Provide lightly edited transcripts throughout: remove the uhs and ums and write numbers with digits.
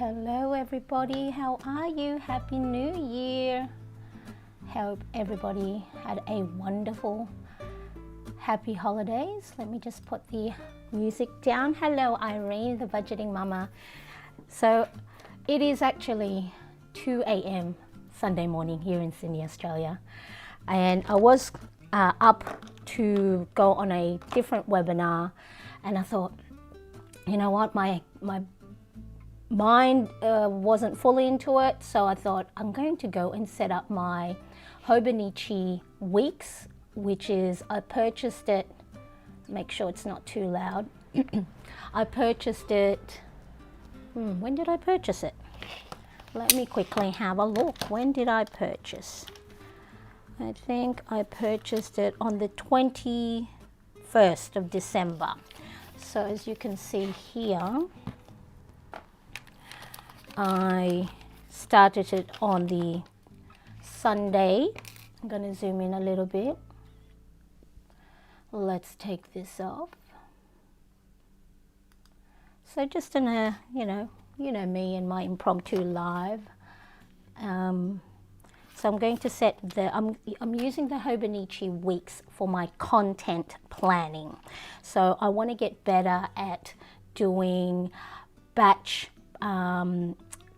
Hello everybody, how are you? Happy New Year. Hope everybody had a wonderful happy holidays. Let me just put the music down. Hello Irene, the budgeting mama. So it is actually 2 a.m. Sunday morning here in Sydney, Australia, and I was up to go on a different webinar, and I thought, you know what, my mind wasn't fully into it, so I thought I'm going to go and set up my Hobonichi weeks, which is, I purchased it, make sure it's not too loud. I purchased it, when did I purchase it? Let me quickly have a look. When did I purchase? I think I purchased it on the 21st of December. So as you can see here, I started it on the Sunday. I'm going to zoom in a little bit. Let's take this off. So just in a, you know me and my impromptu live. So I'm going to set the, I'm using the Hobonichi weeks for my content planning. So I want to get better at doing batch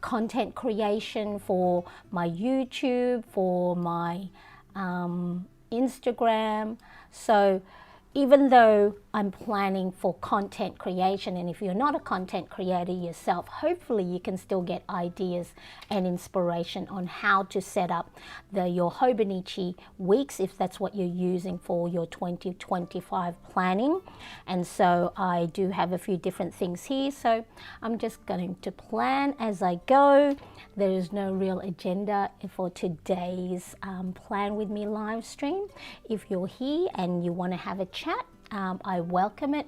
content creation for my YouTube, for my Instagram. So even though I'm planning for content creation, and if you're not a content creator yourself, hopefully you can still get ideas and inspiration on how to set up your Hobonichi weeks, if that's what you're using for your 2025 planning. And so I do have a few different things here, so I'm just going to plan as I go. There is no real agenda for today's Plan With Me live stream. If you're here and you want to have a chat, I welcome it,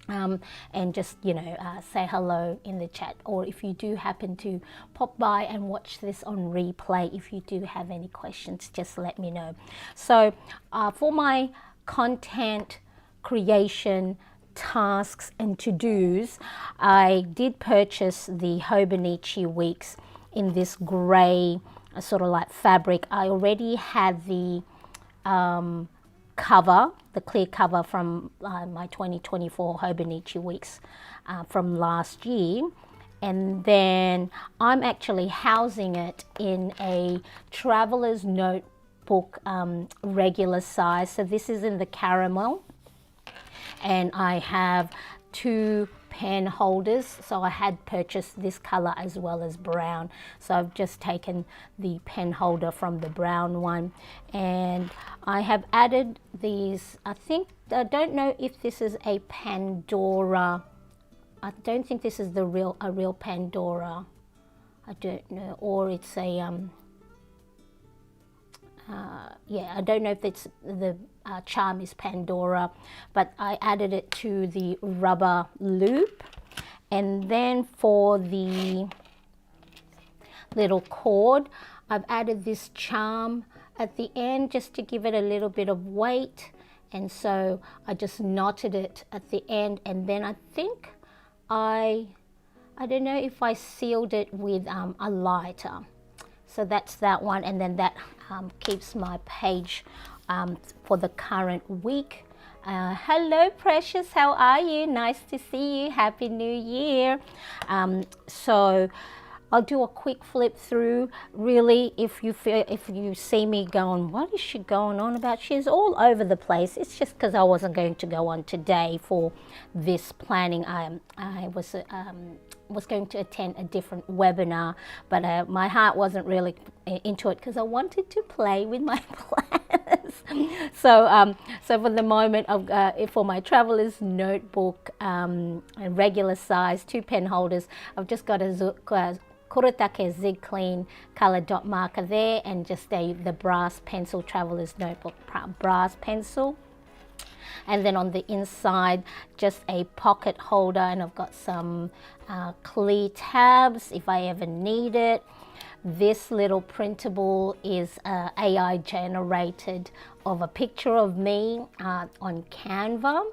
and just say hello in the chat, or if you do happen to pop by and watch this on replay, if you do have any questions, just let me know. So for my content creation tasks and to-dos, I did purchase the Hobonichi weeks in this grey sort of like fabric. I already had the cover, the clear cover from my 2024 Hobonichi weeks from last year, and then I'm actually housing it in a traveler's notebook regular size. So this is in the caramel, and I have 2 pen holders, so I had purchased this color as well as brown, so I've just taken the pen holder from the brown one, and I have added these. I don't know if this is a Pandora. I don't think this is a real Pandora. I don't know, or it's a yeah, I don't know if it's the charm is Pandora, but I added it to the rubber loop. And then for the little cord, I've added this charm at the end just to give it a little bit of weight, and so I just knotted it at the end, and then I think I don't know if I sealed it with a lighter. So that's that one, and then that keeps my page for the current week. Hello Precious, how are you? Nice to see you. Happy New Year. So I'll do a quick flip through. Really, if you see me going, what is she going on about? She's all over the place. It's just because I wasn't going to go on today for this planning. I was going to attend a different webinar, but my heart wasn't really into it because I wanted to play with my planners. So for the moment, for my traveler's notebook, a regular size, 2 pen holders, I've just got a Kurotake Zig Clean color dot marker there, and just the brass pencil, traveler's notebook brass pencil. And then on the inside, just a pocket holder, and I've got some clear tabs if I ever need it. This little printable is AI generated of a picture of me on Canva,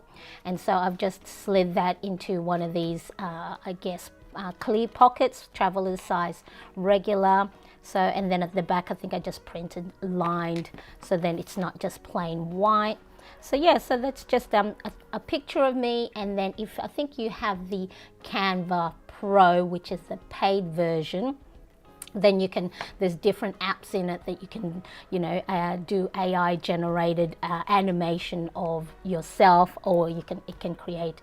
and so I've just slid that into one of these I guess clear pockets, traveler's size regular. So, and then at the back I think I just printed lined, so then it's not just plain white. So yeah, so that's just a picture of me. And then if I think you have the Canva Pro, which is the paid version, then you can, there's different apps in it that you can, you know, do AI generated animation of yourself, or you can, it can create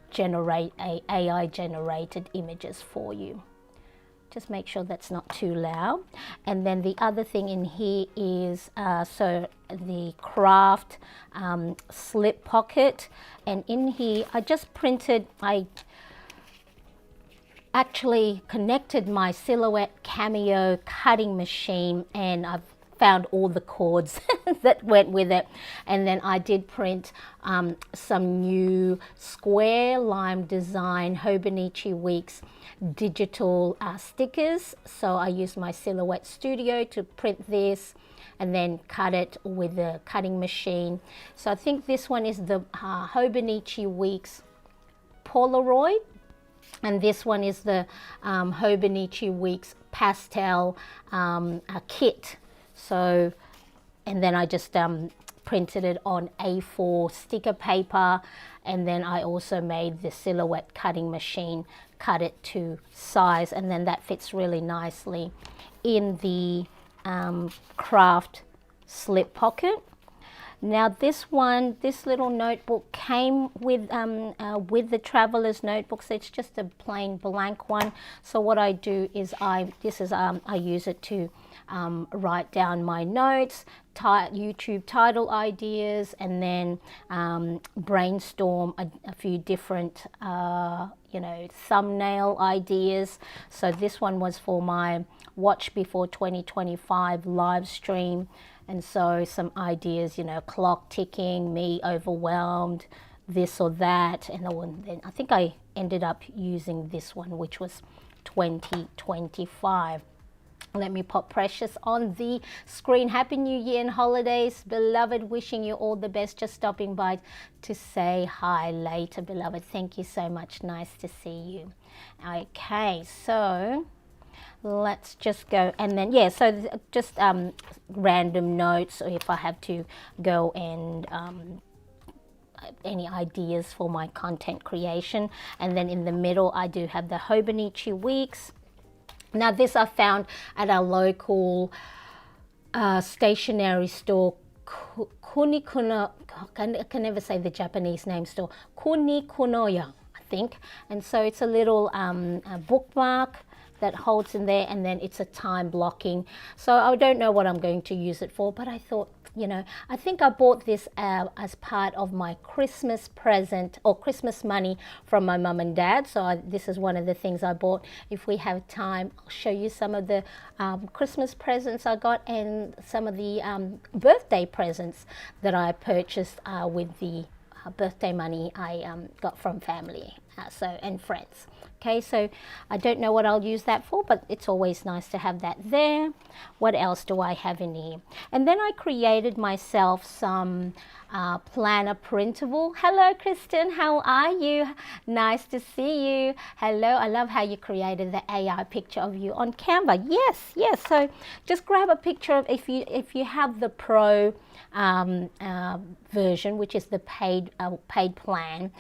generate AI generated images for you. Just make sure that's not too loud. And then the other thing in here is so the craft slip pocket, and in here I just printed, I actually connected my Silhouette Cameo cutting machine, and I've found all the cords that went with it. And then I did print some new square lime design Hobonichi Weeks digital stickers. So I used my Silhouette Studio to print this and then cut it with the cutting machine. So I think this one is the Hobonichi Weeks Polaroid, and this one is the Hobonichi Weeks pastel kit. So, and then I just printed it on A4 sticker paper, and then I also made the Silhouette cutting machine cut it to size, and then that fits really nicely in the craft slip pocket. Now this one, this little notebook came with the traveler's notebook, so it's just a plain blank one. So what I do is I use it to write down my notes, YouTube title ideas, and then brainstorm a few different you know, thumbnail ideas. So this one was for my Watch Before 2025 live stream. And so some ideas, you know, clock ticking, me overwhelmed, this or that. And then I think I ended up using this one, which was 2025. Let me pop Precious on the screen. Happy New Year and holidays, beloved. Wishing you all the best. Just stopping by to say hi later, beloved. Thank you so much. Nice to see you. Okay, so let's just go, and then yeah, so just random notes, or if I have to go and any ideas for my content creation. And then in the middle I do have the Hobonichi Weeks. Now this I found at a local stationery store, Kunikuno, I can never say the Japanese name store, Kunikunoya, I think. And so it's a little a bookmark that holds in there, and then it's a time blocking. So I don't know what I'm going to use it for, but I thought, you know, I think I bought this as part of my Christmas present, or Christmas money from my mum and dad. So this is one of the things I bought. If we have time, I'll show you some of the Christmas presents I got, and some of the birthday presents that I purchased with the birthday money I got from family and friends. Okay, so I don't know what I'll use that for, but it's always nice to have that there. What else do I have in here? And then I created myself some planner printable. Hello, Kristen, how are you? Nice to see you. Hello, I love how you created the AI picture of you on Canva. Yes, yes. So just grab a picture of, if you have the Pro version, which is the paid plan,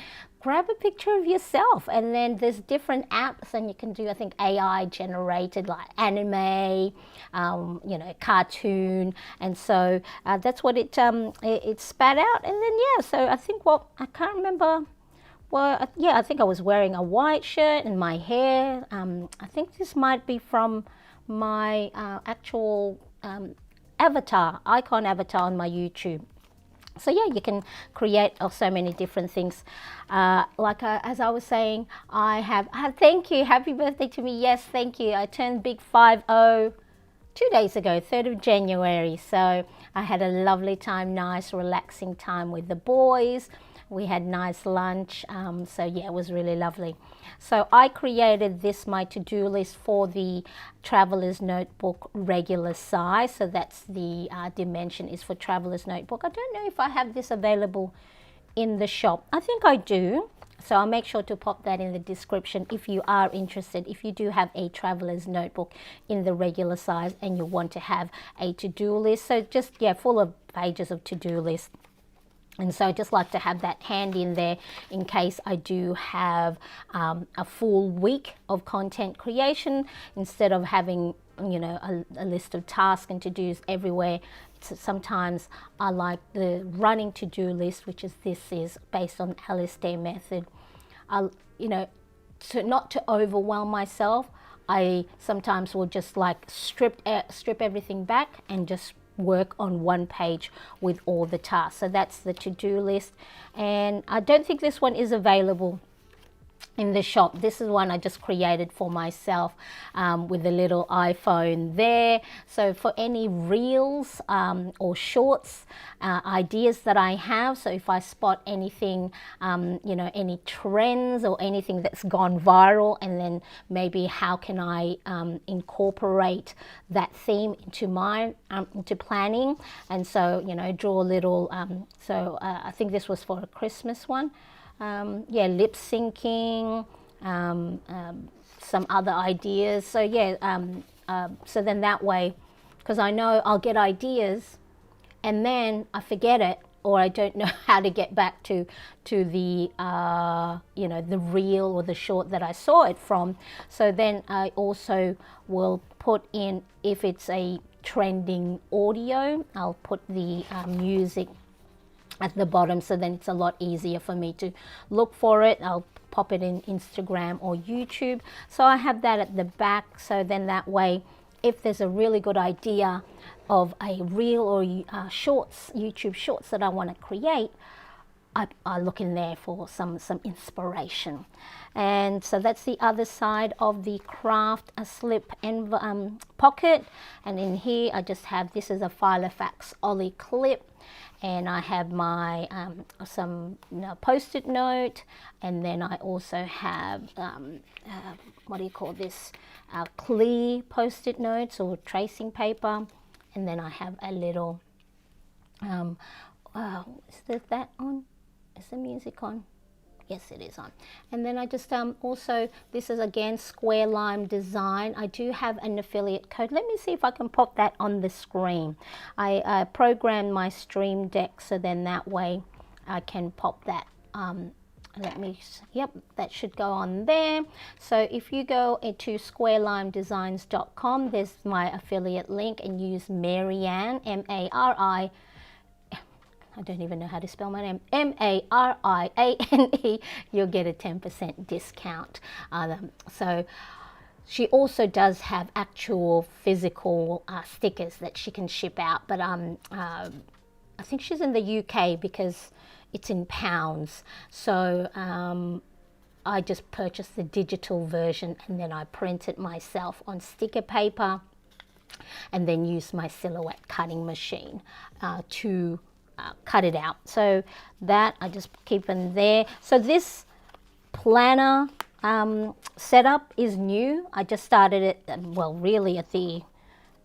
grab a picture of yourself, and then there's different apps, and you can do, I think, AI generated, like anime, you know, cartoon, and so that's what it spat out. And then yeah, so I think, well, I can't remember. Well, yeah, I think I was wearing a white shirt, and my hair, I think this might be from my actual icon avatar on my YouTube. So yeah, you can create so many different things. Like as I was saying, I have thank you, happy birthday to me. Yes, thank you. I turned big 50 2 days ago, 3rd of January. So I had a lovely time, nice relaxing time with the boys. We had nice lunch. So yeah, it was really lovely. So I created this, my to-do list, for the Traveler's Notebook regular size. So that's the dimension is for Traveler's Notebook. I don't know if I have this available in the shop. I think I do. So I'll make sure to pop that in the description if you are interested. If you do have a traveler's notebook in the regular size and you want to have a to-do list, so just, yeah, full of pages of to-do list. And so I just like to have that handy in there in case I do have a full week of content creation, instead of having, you know, a list of tasks and to-dos everywhere. Sometimes I like the running to-do list, which is, this is based on Alistair method. You know, not to overwhelm myself, I sometimes will just like strip everything back and just work on one page with all the tasks. So that's the to-do list, and I don't think this one is available in the shop. This is one I just created for myself with a little iPhone there. So for any reels or shorts ideas that I have, so if I spot anything, you know, any trends or anything that's gone viral, and then maybe how can I incorporate that theme into my into planning. And so, you know, draw a little, I think this was for a Christmas one. Yeah, lip syncing, some other ideas. So yeah, so then that way, because I know I'll get ideas and then I forget it, or I don't know how to get back to the you know, the reel or the short that I saw it from. So then I also will put in, if it's a trending audio, I'll put the music at the bottom, so then it's a lot easier for me to look for it. I'll pop it in Instagram or YouTube. So I have that at the back, so then that way, if there's a really good idea of a reel or shorts, YouTube shorts that I want to create, I look in there for some inspiration. And so that's the other side of the craft slip pocket. And in here I just have, this is a Filofax Ollie clip, and I have my some post-it note, and then I also have what do you call this, clear post-it notes or tracing paper, and then I have a little is that on? Is the music on? Yes, it is on. And then I just also, this is again Square Lime Design. I do have an affiliate code. Let me see if I can pop that on the screen. I programmed my Stream Deck, so then that way I can pop that. Yep, that should go on there. So if you go into squarelimedesigns.com, there's my affiliate link, and use Marianne, M-A-R-I, I don't even know how to spell my name, M-A-R-I-A-N-E, you'll get a 10% discount. So she also does have actual physical stickers that she can ship out, but I think she's in the UK because it's in pounds. So I just purchased the digital version, and then I print it myself on sticker paper, and then use my silhouette cutting machine to cut it out. So that I just keep in there. So this planner setup is new. I just started it, well, really at the,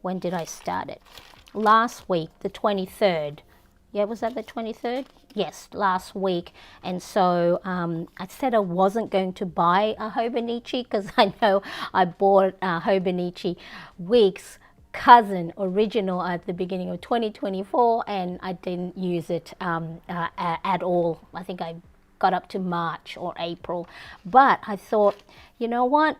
when did I start it? Last week, the 23rd. Yeah, was that the 23rd? Yes, last week. And so I said I wasn't going to buy a Hobonichi, because I know I bought Hobonichi Weeks cousin original at the beginning of 2024, and I didn't use it at all. I think I got up to March or April, but I thought, you know what,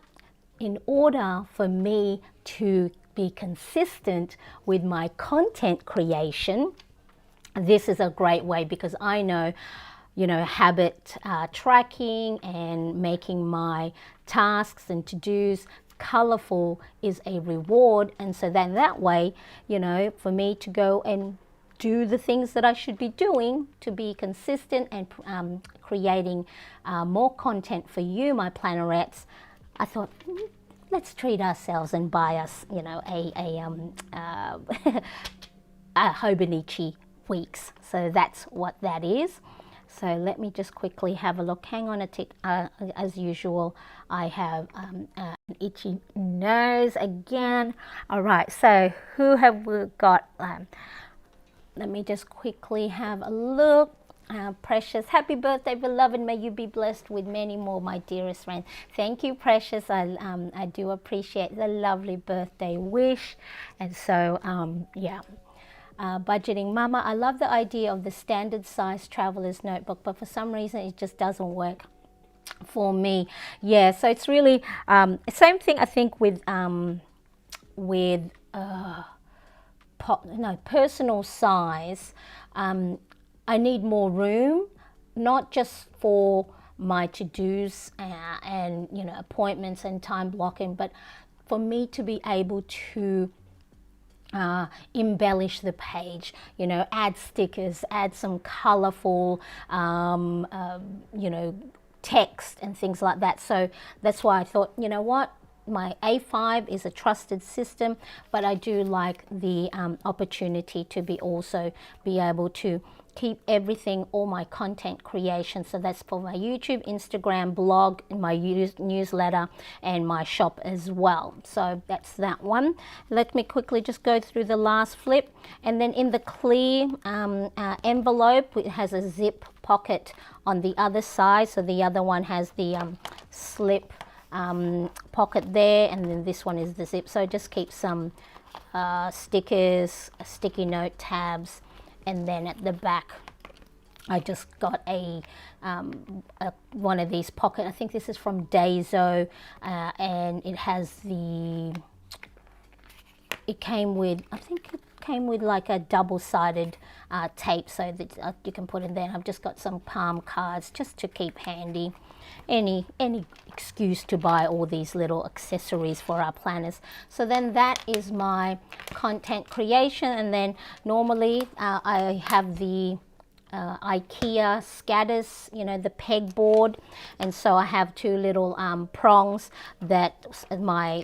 in order for me to be consistent with my content creation, this is a great way, because I know, you know, habit tracking and making my tasks and to-dos colorful is a reward. And so then that way, you know, for me to go and do the things that I should be doing to be consistent and creating more content for you, my plannerettes, I thought, let's treat ourselves and buy us, you know, a Hobonichi Weeks. So that's what that is. So let me just quickly have a look. Hang on a tick. As usual, I have an itchy nose again. All right, so who have we got? Let me just quickly have a look. Precious, happy birthday, beloved. May you be blessed with many more, my dearest friend. Thank you, Precious. I do appreciate the lovely birthday wish. And so, yeah. Budgeting Mama, I love the idea of the standard size traveler's notebook, but for some reason it just doesn't work for me. Yeah, so it's really same thing I think with personal size. I need more room, not just for my to-dos and appointments and time blocking, but for me to be able to embellish the page, add stickers, add some colorful text and things like that. So that's why I thought, you know what, my A5 is a trusted system, but I do like the opportunity to be able to keep everything, all my content creation. So that's for my YouTube, Instagram, blog, my newsletter, and my shop as well. So that's that one. Let me quickly just go through the last flip. And then in the clear envelope, it has a zip pocket on the other side. So the other one has the slip pocket there, and then this one is the zip. So just keep some stickers, sticky note tabs, and then at the back I just got a one of these pocket. I think this is from Daiso, and it has it came with, I think it came with like a double-sided tape, so that you can put in there. And I've just got some palm cards just to keep handy. Any excuse to buy all these little accessories for our planners. So then that is my content creation, and then normally I have the IKEA scatters, the pegboard, and so I have two little prongs that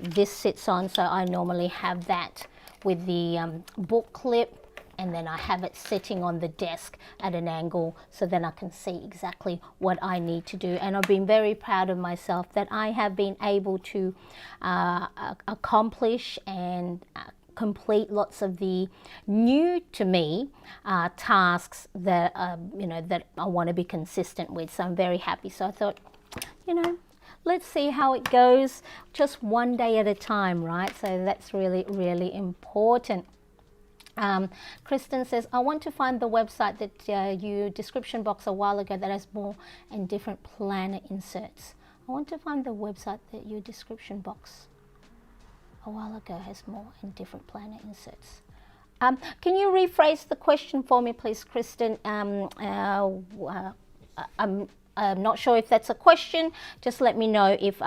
this sits on. So I normally have that with the book clip, and then I have it sitting on the desk at an angle, so then I can see exactly what I need to do. And I've been very proud of myself that I have been able to accomplish and complete lots of the new to me tasks that that I want to be consistent with. So I'm very happy. So I thought, let's see how it goes, just one day at a time, right? So that's really, really important. Kristen says, I want to find the website that you description box a while ago that has more and different planner inserts. I want to find the website that your description box a while ago has more and different planner inserts. Can you rephrase the question for me, please, Kristen? I'm not sure if that's a question. Just let me know if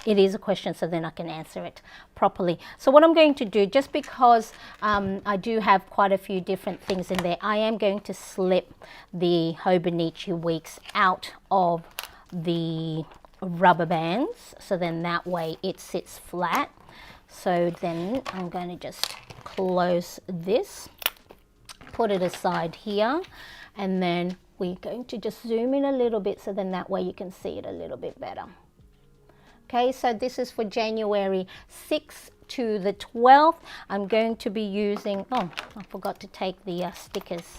it is a question, so then I can answer it properly. So what I'm going to do, just because I do have quite a few different things in there, I am going to slip the Hobonichi weeks out of the rubber bands, so then that way it sits flat. So then I'm going to just close this, put it aside here, and then we're going to just zoom in a little bit, so then that way you can see it a little bit better. Okay, so this is for January 6th to the 12th. I'm going to be using, I forgot to take the stickers.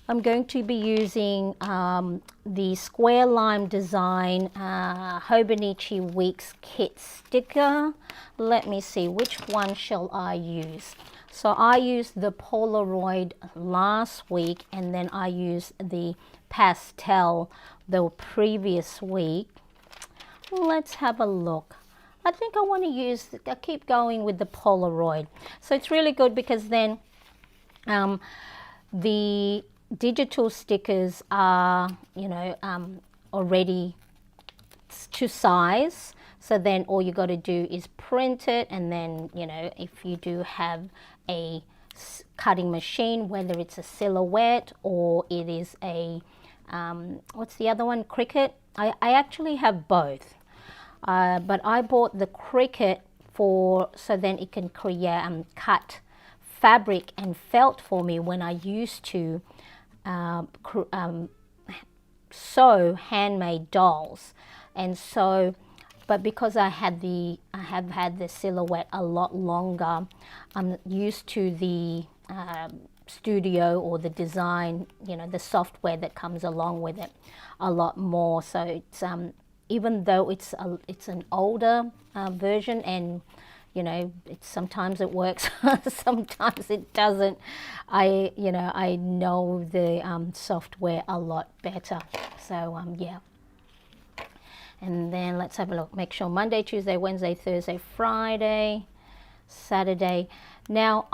I'm going to be using the Square Lime Design Hobonichi Weeks Kit sticker. Let me see, which one shall I use? So I used the Polaroid last week, and then I used the pastel the previous week. Let's have a look. I think I want to I keep going with the Polaroid. So it's really good because then the digital stickers are, already to size. So then all you got to do is print it, and then, if you do have a cutting machine, whether it's a Silhouette or it is a, what's the other one, Cricut? I actually have both. But I bought the Cricut so then it can create cut fabric and felt for me when I used to sew handmade dolls. And so, but because I have had the Silhouette a lot longer, I'm used to the studio or the design, you know, the software that comes along with it a lot more. So it's even though it's an older version, and you know, sometimes it works, sometimes it doesn't. I know the software a lot better. So yeah. And then let's have a look. Make sure Monday, Tuesday, Wednesday, Thursday, Friday, Saturday. Now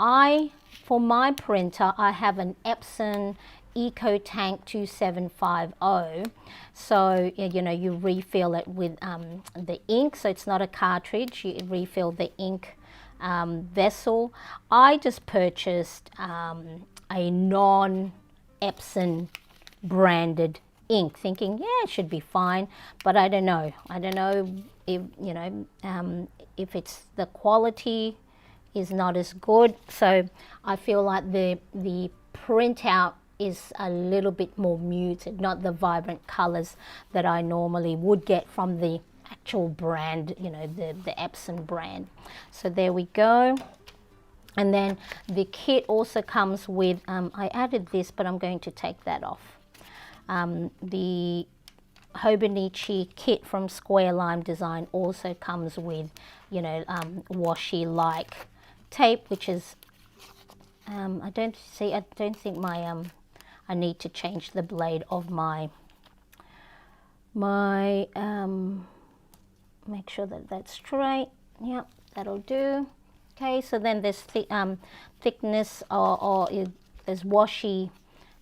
for my printer, I have an Epson EcoTank 2750. So, you know, you refill it with the ink. So it's not a cartridge. You refill the ink vessel. I just purchased a non-Epson branded ink, thinking, yeah, it should be fine, but I don't know if, you know, if it's the quality is not as good. So I feel like the printout is a little bit more muted, not the vibrant colors that I normally would get from the actual brand, you know, the Epson brand. So there we go. And then the kit also comes with I added this, but I'm going to take that off. The Hobonichi kit from Square Lime Design also comes with, you know, washi-like tape, which is I don't think my I need to change the blade of my make sure that that's straight. Yep, that'll do. Okay, so then there's thickness or there's washi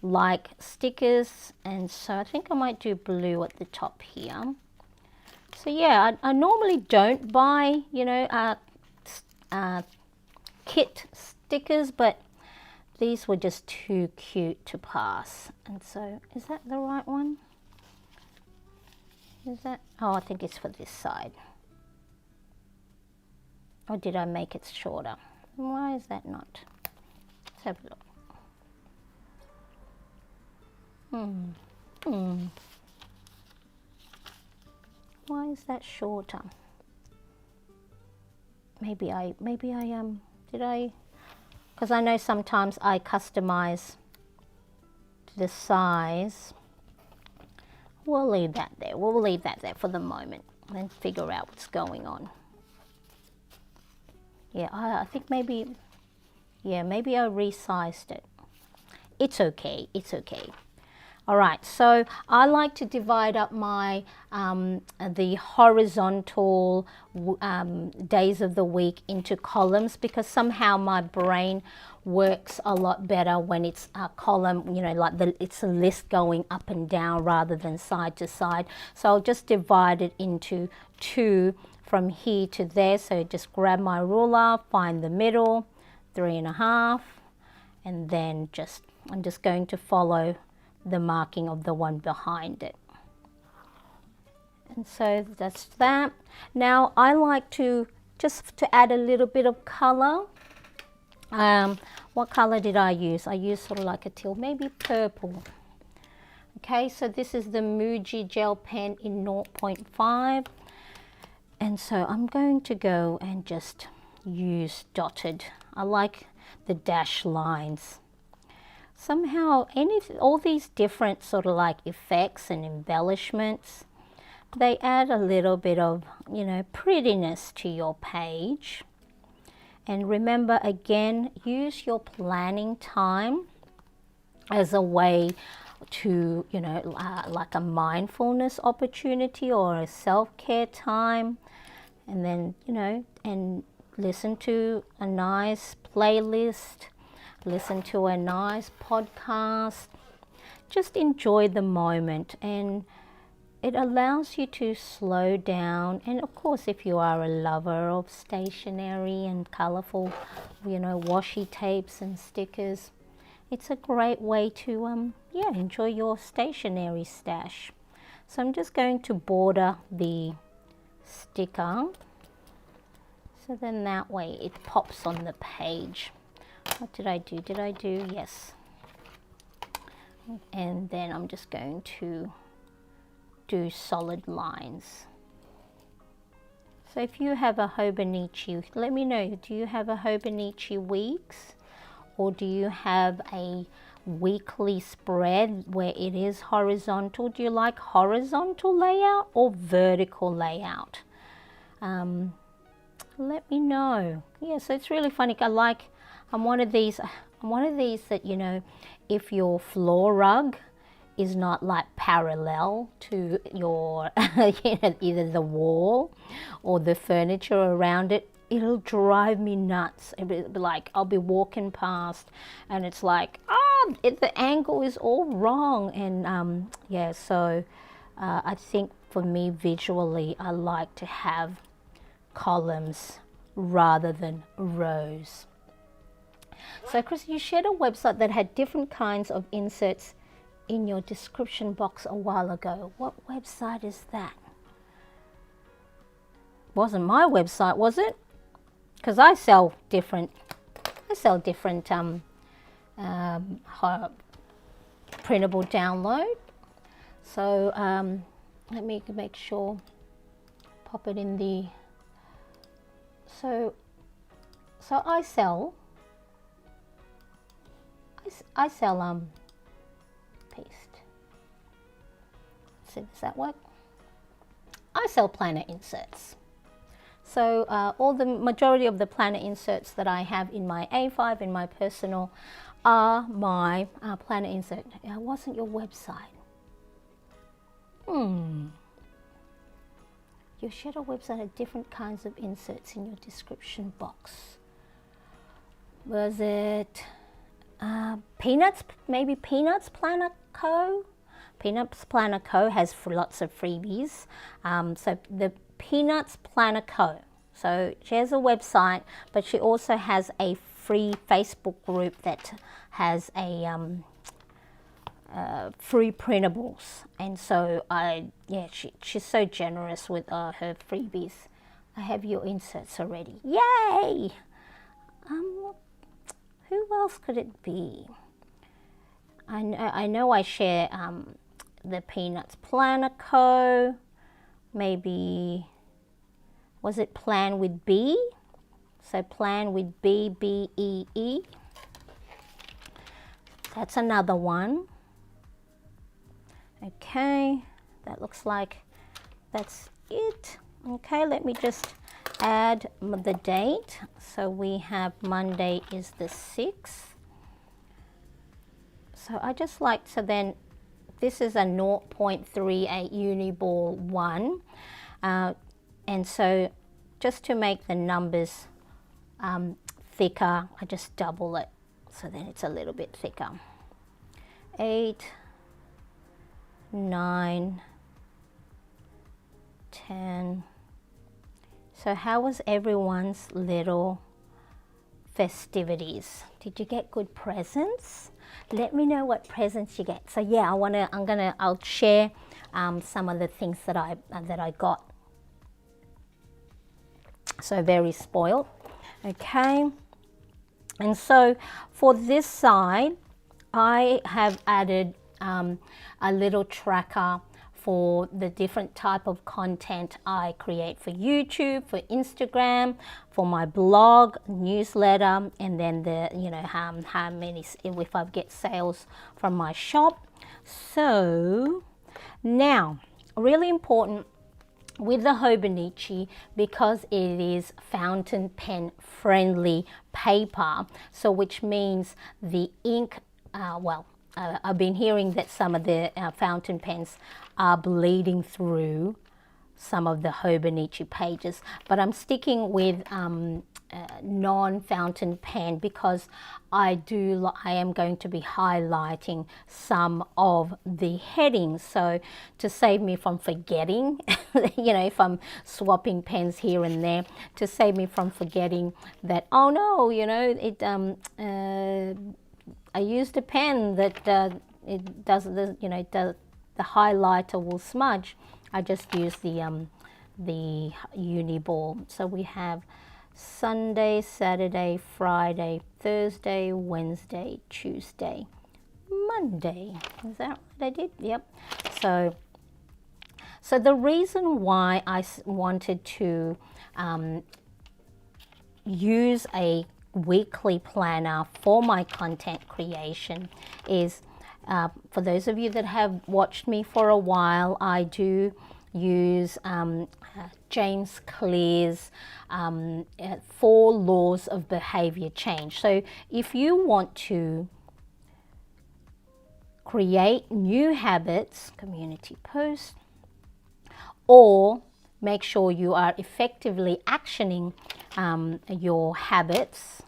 like stickers, and so I think I might do blue at the top here. So yeah, I normally don't buy, you know, kit stickers, but these were just too cute to pass. And so, is that the right one? Is that? Oh, I think it's for this side. Or did I make it shorter? Why is that not? Let's have a look. Why is that shorter? Maybe I did I? Because I know sometimes I customize the size. We'll leave that there. We'll leave that there for the moment and figure out what's going on. Yeah, I think maybe I resized it. It's okay. It's okay. All right, so I like to divide up my the horizontal days of the week into columns, because somehow my brain works a lot better when it's a column, you know, like it's a list going up and down rather than side to side. So I'll just divide it into two from here to there. So just grab my ruler, find the middle, 3.5, and then I'm just going to follow the marking of the one behind it. And so that's that. Now I like to add a little bit of color. What color did I use? I used sort of like a teal, maybe purple. Okay, so this is the Muji gel pen in 0.5. And so I'm going to go and just use dotted. I like the dash lines. Somehow all these different sort of like effects and embellishments, they add a little bit of, you know, prettiness to your page. And remember, again, use your planning time as a way to, you know, like a mindfulness opportunity or a self-care time. And then, you know, and listen to a nice playlist, listen to a nice podcast. Just enjoy the moment, and it allows you to slow down. And of course, if you are a lover of stationery and colorful, you know, washi tapes and stickers, it's a great way to enjoy your stationery stash. So I'm just going to border the sticker, so then that way it pops on the page. What did I do? Yes. And then I'm just going to do solid lines. So if you have a Hobonichi, let me know, do you have a Hobonichi Weeks? or do you have a weekly spread where it is horizontal? Do you like horizontal layout or vertical layout? Let me know. Yeah, so it's really funny. I'm one of these that, you know, if your floor rug is not like parallel to your you know, either the wall or the furniture around it, it'll drive me nuts. It'll be like I'll be walking past and it's like, the angle is all wrong. And yeah, so I think for me visually, I like to have columns rather than rows. So Chris, you shared a website that had different kinds of inserts in your description box a while ago. What website is that? Wasn't my website, was it? Because I sell different printable download. So let me make sure, pop it in the, so I sell paste. See, does that work? I sell planner inserts. So all the majority of the planner inserts that I have in my A5 in my personal are my planner insert. It wasn't your website. Your shadow website had different kinds of inserts in your description box. Was it Peanuts? Maybe Peanuts Planner Co. Peanuts Planner Co. has lots of freebies. So the Peanuts Planner Co. So she has a website, but she also has a free Facebook group that has a free printables. And so she's so generous with her freebies. I have your inserts already. Yay! Who else could it be? I know I share the Peanuts Planner Co. Maybe, was it Plan with B? So Plan with B, B-E-E. That's another one. Okay, that looks like that's it. Okay, let me just add the date. So we have Monday is the 6th. So I just like to then, this is a 0.38 Uniball 1. And so just to make the numbers thicker, I just double it. So then it's a little bit thicker. 8, 9, 10. So how was everyone's little festivities? Did you get good presents? Let me know what presents you get. So yeah, I'll share some of the things that I got. So very spoiled. Okay. And so for this side, I have added a little tracker for the different type of content I create for YouTube, for Instagram, for my blog, newsletter, and then the, you know, how many, if I get sales from my shop. So now, really important with the Hobonichi, because it is fountain pen friendly paper, so which means the ink, I've been hearing that some of the fountain pens are bleeding through some of the Hobonichi pages, but I'm sticking with non-fountain pen because I am going to be highlighting some of the headings. So to save me from forgetting, you know, if I'm swapping pens here and there, to save me from forgetting that, oh no, you know, I used a pen that it does the, you know, the highlighter will smudge. I just use the Uniball. So we have Sunday, Saturday, Friday, Thursday, Wednesday, Tuesday, Monday. Is that what I did? Yep. So the reason why I wanted to use a weekly planner for my content creation is, for those of you that have watched me for a while, I do use James Clear's 4 laws of behavior change. So if you want to create new habits, community post, or make sure you are effectively actioning your habits,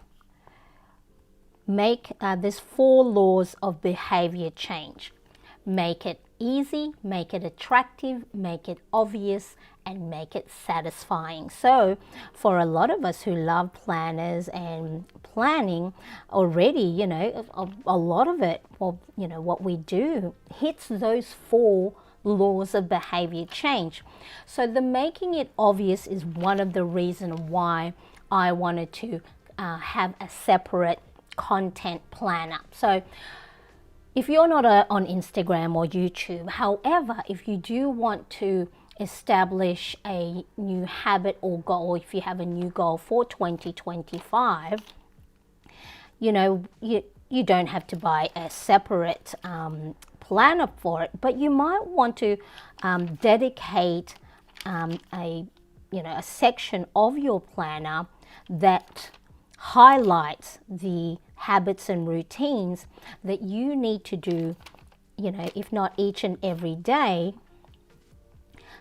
make this 4 laws of behavior change. Make it easy, make it attractive, make it obvious, and make it satisfying. So for a lot of us who love planners and planning already, you know, a lot of it, well, you know, what we do hits those 4 laws of behavior change. So the making it obvious is one of the reasons why I wanted to have a separate content planner. So if you're not on Instagram or YouTube, however, if you do want to establish a new habit or goal, if you have a new goal for 2025, you know, you don't have to buy a separate planner for it, but you might want to dedicate a section of your planner that highlights the habits and routines that you need to do, you know, if not each and every day.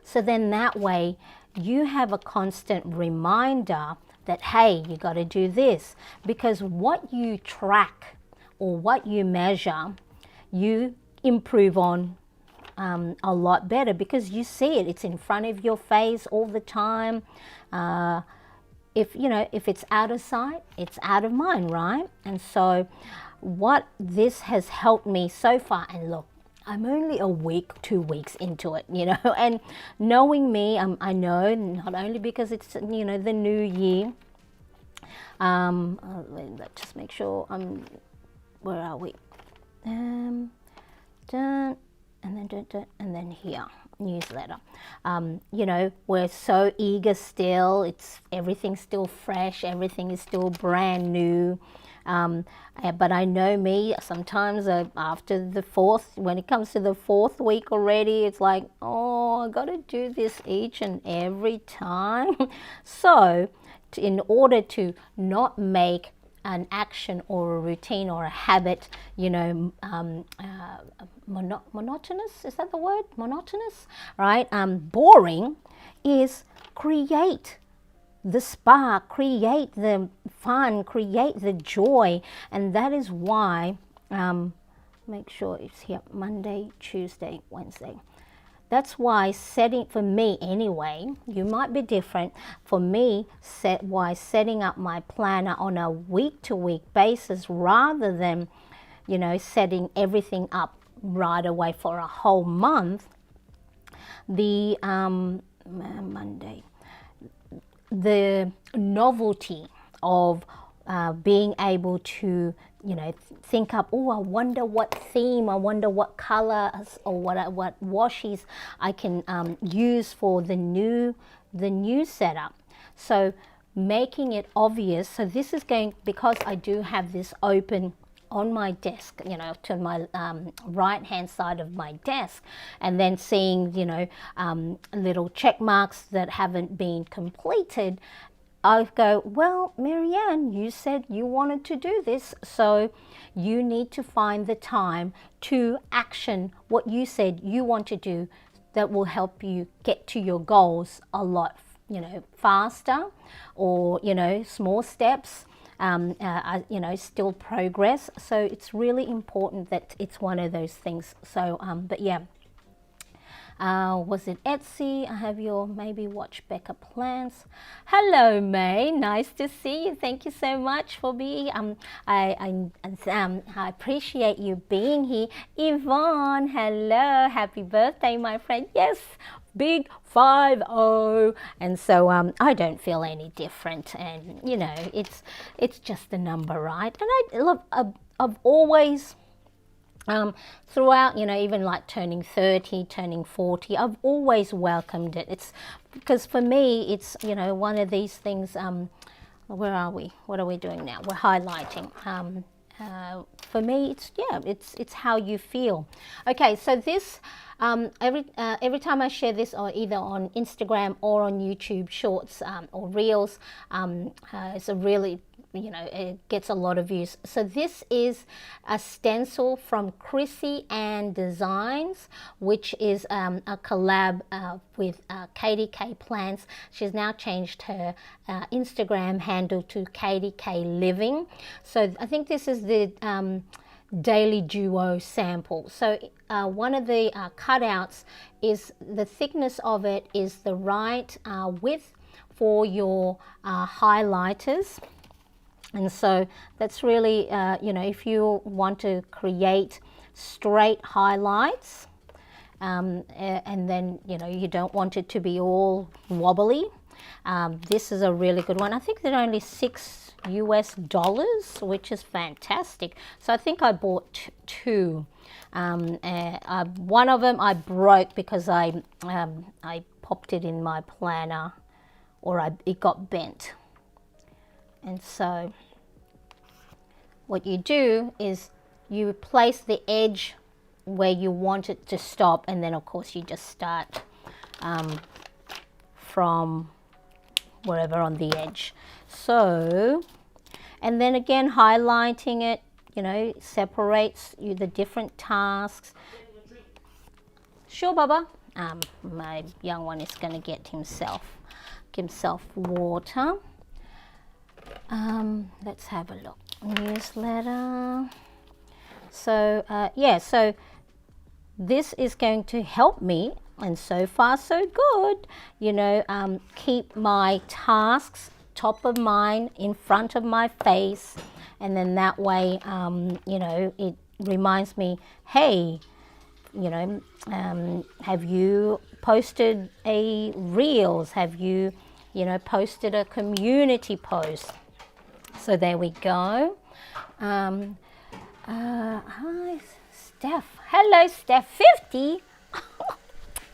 So then that way you have a constant reminder that, hey, you got to do this, because what you track or what you measure, you improve on a lot better, because you see it, it's in front of your face all the time. If it's out of sight, it's out of mind, right? And so what this has helped me so far, and look, I'm only a week, 2 weeks into it, you know, and knowing me, I know not only because it's, you know, the new year, let's just make sure where are we? Done, and then here, newsletter. You know, we're so eager still. Everything's still fresh. Everything is still brand new. But I know me, sometimes after the 4th, when it comes to the 4th week already, it's like, oh, I got to do this each and every time. So in order to not make an action or a routine or a habit, you know, monotonous, is that the word? Monotonous, right? Boring, is create the spark, create the fun, create the joy. And that is why, make sure it's here, Monday, Tuesday, Wednesday. That's why setting, for me anyway, you might be different, for me, setting up my planner on a week-to-week basis rather than, you know, setting everything up right away for a whole month, the Monday, the novelty of being able to, you know, think up, oh, I wonder what theme, I wonder what colors or what washes I can use for the new setup. So making it obvious. So this is going, because I do have this open on my desk, you know, to my right hand side of my desk, and then seeing, you know, little check marks that haven't been completed, I go, well, Marianne, you said you wanted to do this, so you need to find the time to action what you said you want to do that will help you get to your goals a lot, you know, faster, or, you know, small steps, you know, still progress. So it's really important that it's one of those things. So, but yeah. Was it Etsy? I have your maybe watch Becca plans. Hello, May. Nice to see you. Thank you so much for being. I appreciate you being here. Yvonne, hello. Happy birthday, my friend. Yes, big 50. And so I don't feel any different. And you know, it's just a number, right? And I love. I've always. Throughout, you know, even like turning 30, turning 40, I've always welcomed it. It's because for me, it's, you know, one of these things, where are we? What are we doing now? We're highlighting. For me, it's how you feel. Okay, so this every time I share this, or either on Instagram or on YouTube Shorts or Reels, it's a really, it gets a lot of views. So this is a stencil from Chrissy Ann Designs, which is a collab with Katie K Plants. She's now changed her Instagram handle to Katie K Living. So I think this is the Daily Duo sample. So one of the cutouts is, the thickness of it is the right width for your highlighters. And so that's really, if you want to create straight highlights, and then, you don't want it to be all wobbly, this is a really good one. I think they're only $6, which is fantastic. So I think I bought two. One of them I broke because I popped it in my planner, or it got bent. And so what you do is you place the edge where you want it to stop, and then of course you just start from wherever on the edge. So, and then again highlighting it, separates you the different tasks. Sure, Baba. My young one is going to get himself water. Let's have a look. Newsletter. So so this is going to help me, and so far so good, keep my tasks top of mind, in front of my face, and then that way it reminds me, hey, have you posted a Reels? Have you posted a community post? So there we go. Hi, Steph. Hello, Steph. 50.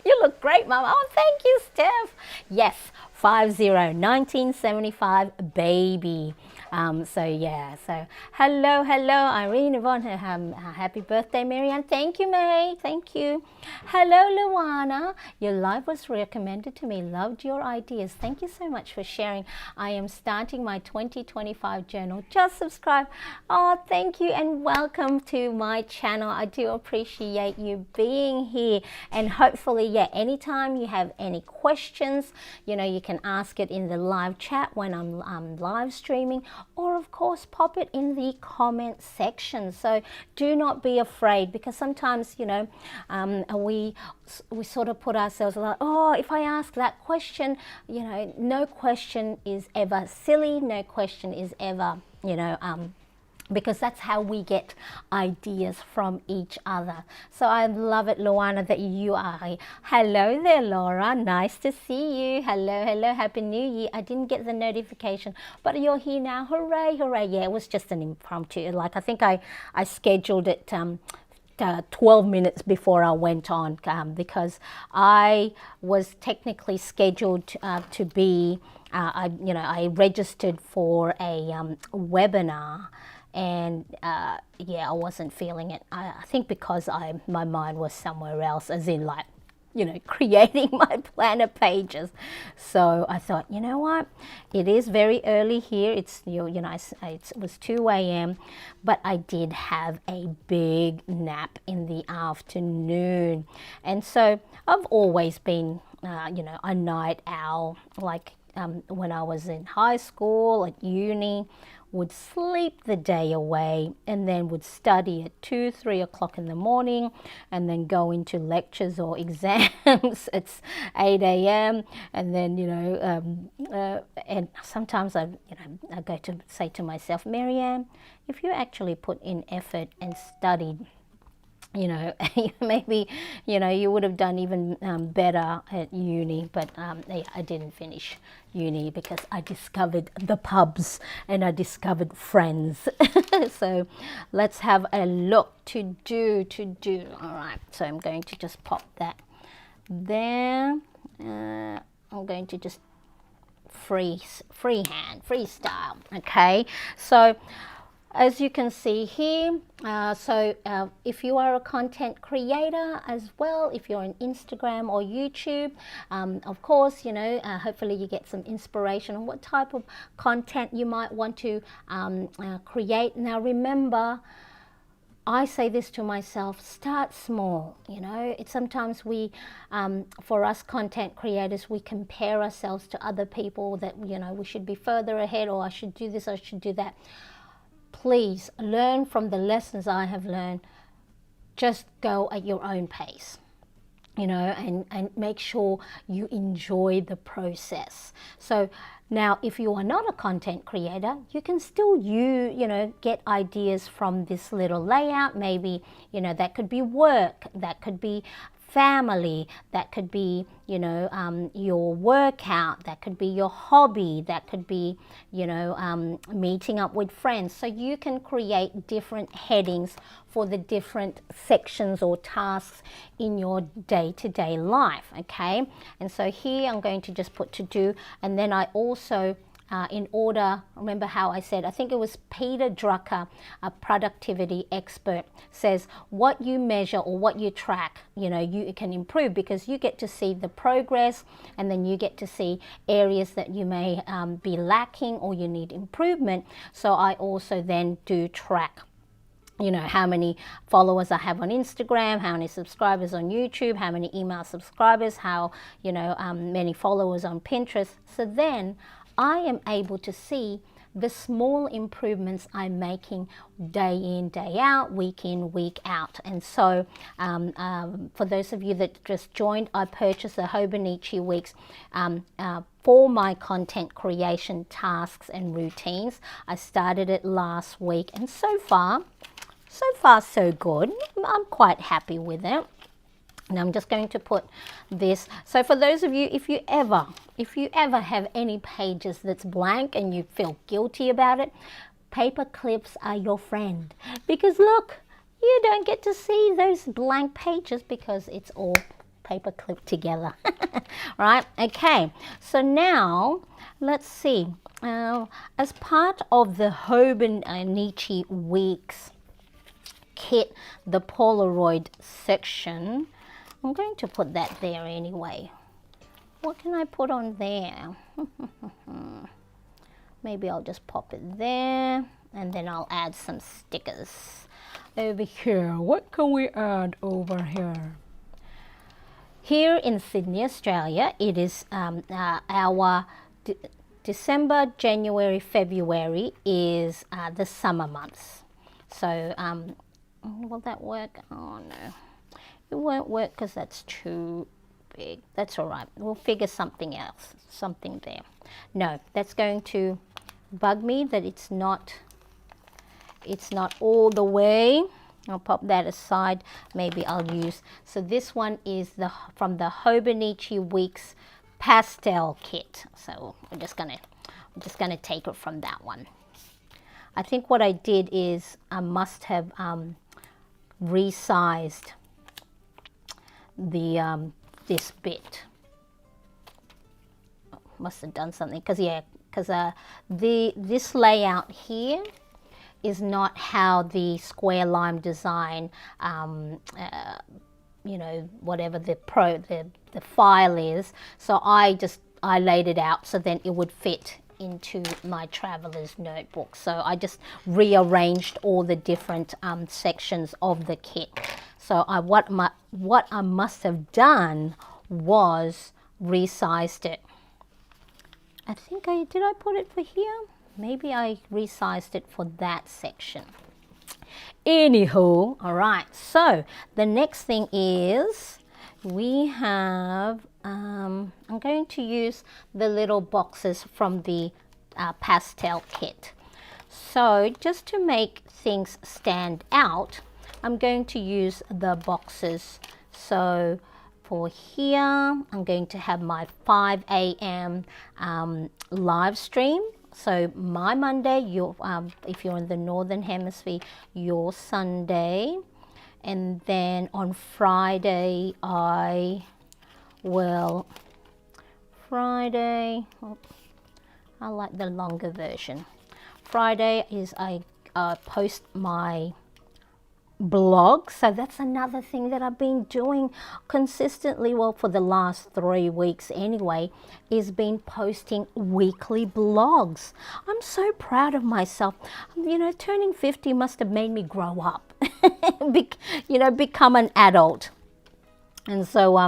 You look great, Mama. Oh, thank you, Steph. Yes, 1975 baby. So hello, Irene, Yvonne. Happy birthday, Marianne. Thank you, May. Thank you. Hello, Luana. Your live was recommended to me. Loved your ideas. Thank you so much for sharing. I am starting my 2025 journal. Just subscribe. Oh, thank you, and welcome to my channel. I do appreciate you being here, and hopefully, anytime you have any questions, you can ask it in the live chat when I'm live streaming, or of course pop it in the comment section. So do not be afraid, because sometimes we sort of put ourselves like, oh, if I ask that question, no question is ever silly, no question is ever because that's how we get ideas from each other. So I love it, Luana, that you are here. Hello there, Laura. Nice to see you. Hello. Happy New Year. I didn't get the notification, but you're here now. Hooray. Yeah, it was just an impromptu. Like, I think I scheduled it 12 minutes before I went on, because I was technically scheduled to be, I registered for a webinar. And I wasn't feeling it. I think because my mind was somewhere else, as in like, creating my planner pages. So I thought, you know what? It is very early here. It was 2 a.m., but I did have a big nap in the afternoon. And so I've always been, a night owl. Like when I was in high school, at uni, would sleep the day away, and then would study at 2-3 o'clock in the morning, and then go into lectures or exams at 8 a.m. and then and sometimes I go to say to myself, Marianne, if you actually put in effort and studied, maybe you would have done even better at uni. But I didn't finish uni because I discovered the pubs and I discovered friends. So let's have a look. To do. All right, so I'm going to just pop that there. I'm going to just freestyle. Okay, so as you can see here, if you are a content creator as well, if you're on Instagram or YouTube, of course, you know, hopefully you get some inspiration on what type of content you might want to create. Now remember, I say this to myself, start small. You know, it's sometimes for us content creators, we compare ourselves to other people that, you know, we should be further ahead, or I should do this, I should do that. Please learn from the lessons I have learned. Just go at your own pace, you know, and make sure you enjoy the process. So now, if you are not a content creator, you can still get ideas from this little layout. Maybe, you know, that could be work, that could be family, that could be, you know, your workout, that could be your hobby, that could be, you know, meeting up with friends. So you can create different headings for the different sections or tasks in your day-to-day life, okay? And so here I'm going to just put to do, and then I also in order, remember how I said, I think it was Peter Drucker, a productivity expert, says what you measure or what you track, you know, you can improve, because you get to see the progress, and then you get to see areas that you may be lacking or you need improvement. So I also then do track, you know, how many followers I have on Instagram, how many subscribers on YouTube, how many email subscribers, how, you know, many followers on Pinterest. So then I am able to see the small improvements I'm making day in, day out, week in, week out. And so for those of you that just joined, I purchased the Hobonichi weeks for my content creation tasks and routines. I started it last week, and so far so good. I'm quite happy with it. And I'm just going to put this. So for those of you, if you ever have any pages that's blank and you feel guilty about it, paper clips are your friend. Because look, you don't get to see those blank pages because it's all paper clipped together. Right? Okay. So now let's see. As part of the Hobonichi Weeks kit, the Polaroid section, I'm going to put that there anyway. What can I put on there? Maybe I'll just pop it there, and then I'll add some stickers over here. What can we add over here? Here in Sydney, Australia, it is our December, January, February is the summer months. So will that work? Oh no. It won't work because that's too big. That's all right. We'll figure something else, something there. No, that's going to bug me that it's not all the way. I'll pop that aside. Maybe I'll use, so this one is from the Hobonichi Weeks pastel kit. So I'm just gonna take it from that one. I think what I did is I must have resized the this bit. Must have done something, because this layout here is not how the square lime design, you know, whatever the file is. So I laid it out so then it would fit into my traveler's notebook. So I just rearranged all the different sections of the kit. So what I must have done was resized it. I think did I put it for here? Maybe I resized it for that section. Anywho, all right. So the next thing is we have, I'm going to use the little boxes from the pastel kit. So just to make things stand out, I'm going to use the boxes. So for here, I'm going to have my 5 a.m. Live stream. So my Monday, if you're in the Northern Hemisphere, your Sunday. And then on Friday, I like the longer version. Friday is I post my blog, so that's another thing that I've been doing consistently, well, for the last 3 weeks anyway, is been posting weekly blogs. I'm so proud of myself. You know, turning 50 must have made me grow up, become an adult. And so,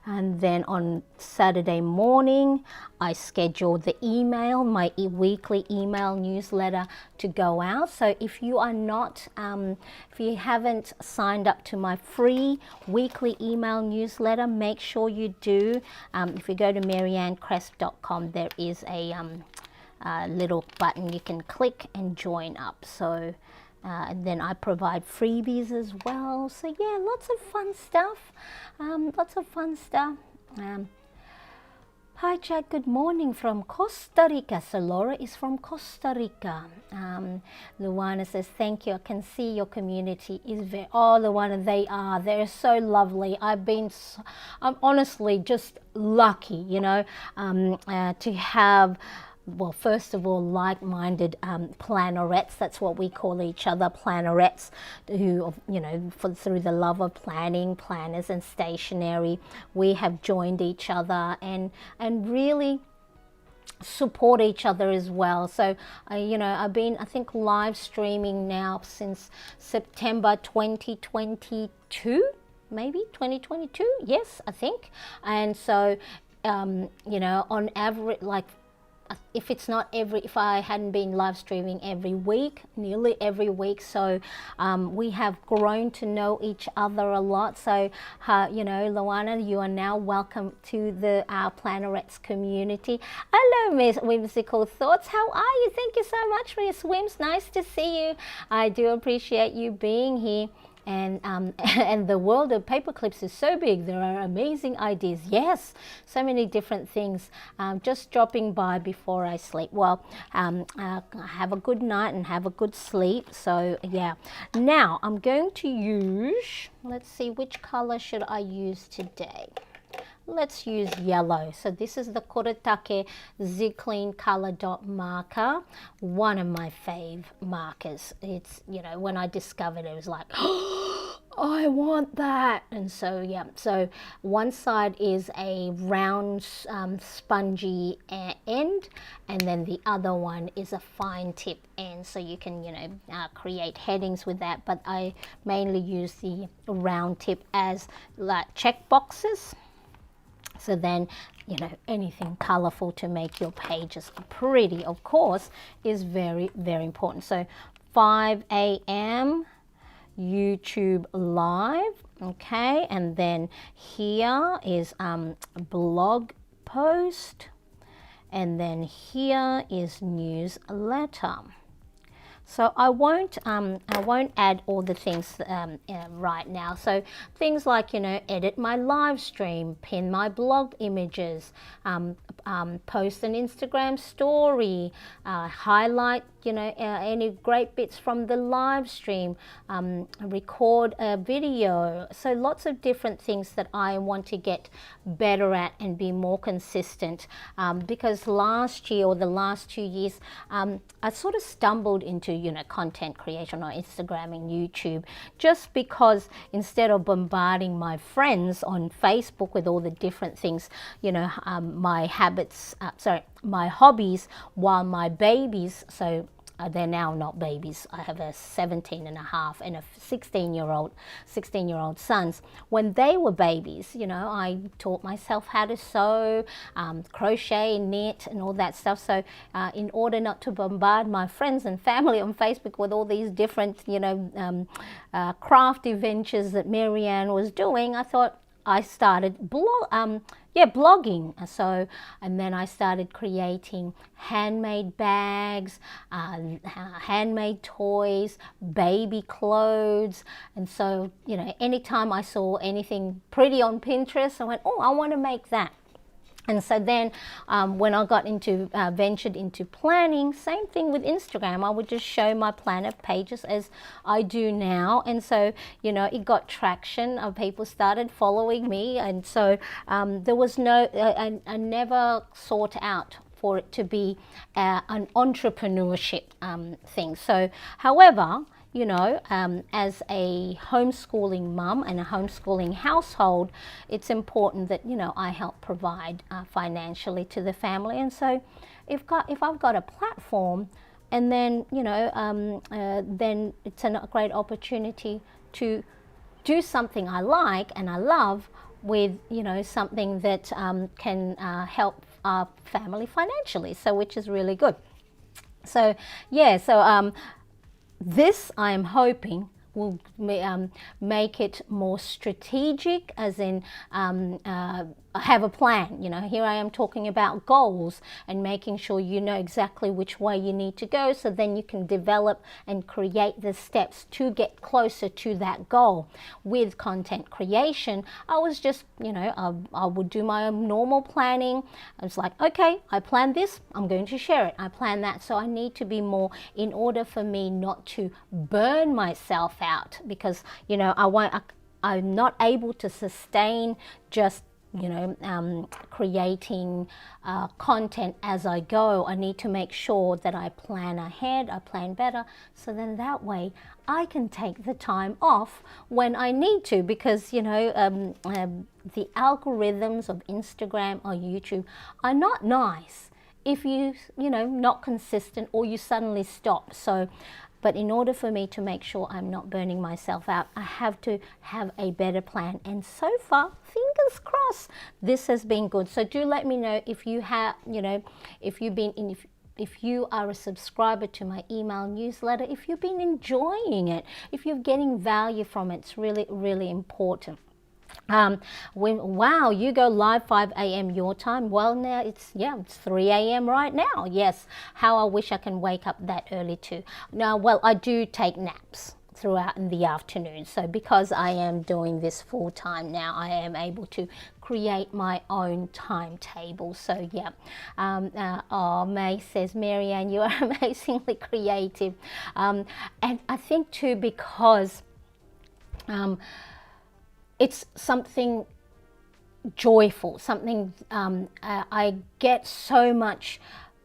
and then on Saturday morning, I scheduled the email, my weekly email newsletter to go out. So if you are not, if you haven't signed up to my free weekly email newsletter, make sure you do. If you go to mariannecresp.com, there is a little button you can click and join up. So and then I provide freebies as well. So yeah, lots of fun stuff. Hi Jack, good morning from Costa Rica. So Laura is from Costa Rica. Luana says, thank you. I can see your community is very, oh Luana, they're so lovely. I'm honestly just lucky, you know, to have, well, first of all, like-minded plannerettes. That's what we call each other, plannerettes, who, you know, through the love of planning, planners and stationery, we have joined each other and really support each other as well. So, you know, I've been, I think, live streaming now since September 2022, maybe 2022. Yes, I think. And so, you know, on average, like, if I hadn't been live streaming every week, nearly every week, so we have grown to know each other a lot. So, you know, Luana, you are now welcome to our Plannerettes community. Hello, Miss Whimsical Thoughts. How are you? Thank you so much, Miss Whims. Nice to see you. I do appreciate you being here. And and the world of paper clips is so big. There are amazing ideas. Yes, so many different things. Just dropping by before I sleep. Well, have a good night and have a good sleep. So yeah. Now I'm going to use, let's see, which color should I use today? Let's use yellow. So this is the Kuretake Z Clean Color Dot marker, one of my fave markers. It's, you know, when I discovered it, it was like, oh, I want that. And so, yeah, so one side is a round spongy end, and then the other one is a fine tip end. So you can, you know, create headings with that, but I mainly use the round tip as like check boxes. So then, you know, anything colorful to make your pages pretty, of course, is very, very important. So 5 a.m. YouTube live, okay, and then here is blog post, and then here is newsletter. So I won't add all the things right now. So things like, you know, edit my live stream, pin my blog images, post an Instagram story, highlight, you know, any great bits from the live stream, record a video. So lots of different things that I want to get better at and be more consistent, because last year or the last 2 years, I sort of stumbled into, you know, content creation on Instagram and YouTube, just because instead of bombarding my friends on Facebook with all the different things, you know, my hobbies, while my babies, so they're now not babies. I have a 17 and a half and a 16-year-old sons. When they were babies, you know, I taught myself how to sew, crochet, knit, and all that stuff. So in order not to bombard my friends and family on Facebook with all these different, you know, craft adventures that Marianne was doing, I thought I started blogging. So, and then I started creating handmade bags, handmade toys, baby clothes. And so, you know, anytime I saw anything pretty on Pinterest, I went, oh, I want to make that. And so then when I got into, ventured into planning, same thing with Instagram. I would just show my planner pages as I do now. And so, you know, it got traction. People started following me. And so there was no, I never sought out for it to be an entrepreneurship thing. So, however, you know, as a homeschooling mum and a homeschooling household, it's important that, you know, I help provide financially to the family. And so if I've got a platform, and then, you know, then it's a great opportunity to do something I like and I love with, you know, something that can help our family financially, so which is really good. So yeah, so this I am hoping will make it more strategic, as in have a plan. You know, here I am talking about goals and making sure you know exactly which way you need to go, so then you can develop and create the steps to get closer to that goal. With content creation, I was just, you know, I would do my normal planning. I was like, okay, I planned this, I'm going to share it. I plan that. So I need to be more, in order for me not to burn myself out, because, you know, I'm not able to sustain just, you know, creating content as I go. I need to make sure that I plan ahead, I plan better, so then that way I can take the time off when I need to, because, you know, the algorithms of Instagram or YouTube are not nice if you know, not consistent, or you suddenly stop. So, but in order for me to make sure I'm not burning myself out, I have to have a better plan. And so far, fingers crossed, this has been good. So do let me know if you have, you know, if you've been in, if you are a subscriber to my email newsletter, if you've been enjoying it, if you're getting value from it. It's really, really important. Wow, you go live 5 a.m. your time. Well, now it's 3 a.m. right now. Yes, how I wish I can wake up that early too. Now, well, I do take naps throughout in the afternoon. So because I am doing this full time now, I am able to create my own timetable. So yeah. Oh, May says, Marianne, you are amazingly creative. And I think too, because it's something joyful, something I get so much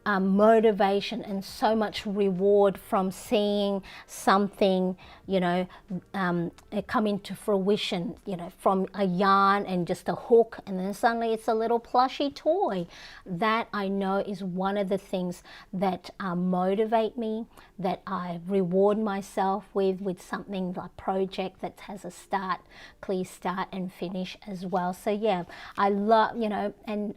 motivation and so much reward from seeing something, you know, come into fruition, you know, from a yarn and just a hook, and then suddenly it's a little plushy toy. That I know is one of the things that motivate me, that I reward myself with something, like a project that has a start, clear start and finish as well. So yeah, I love, you know, and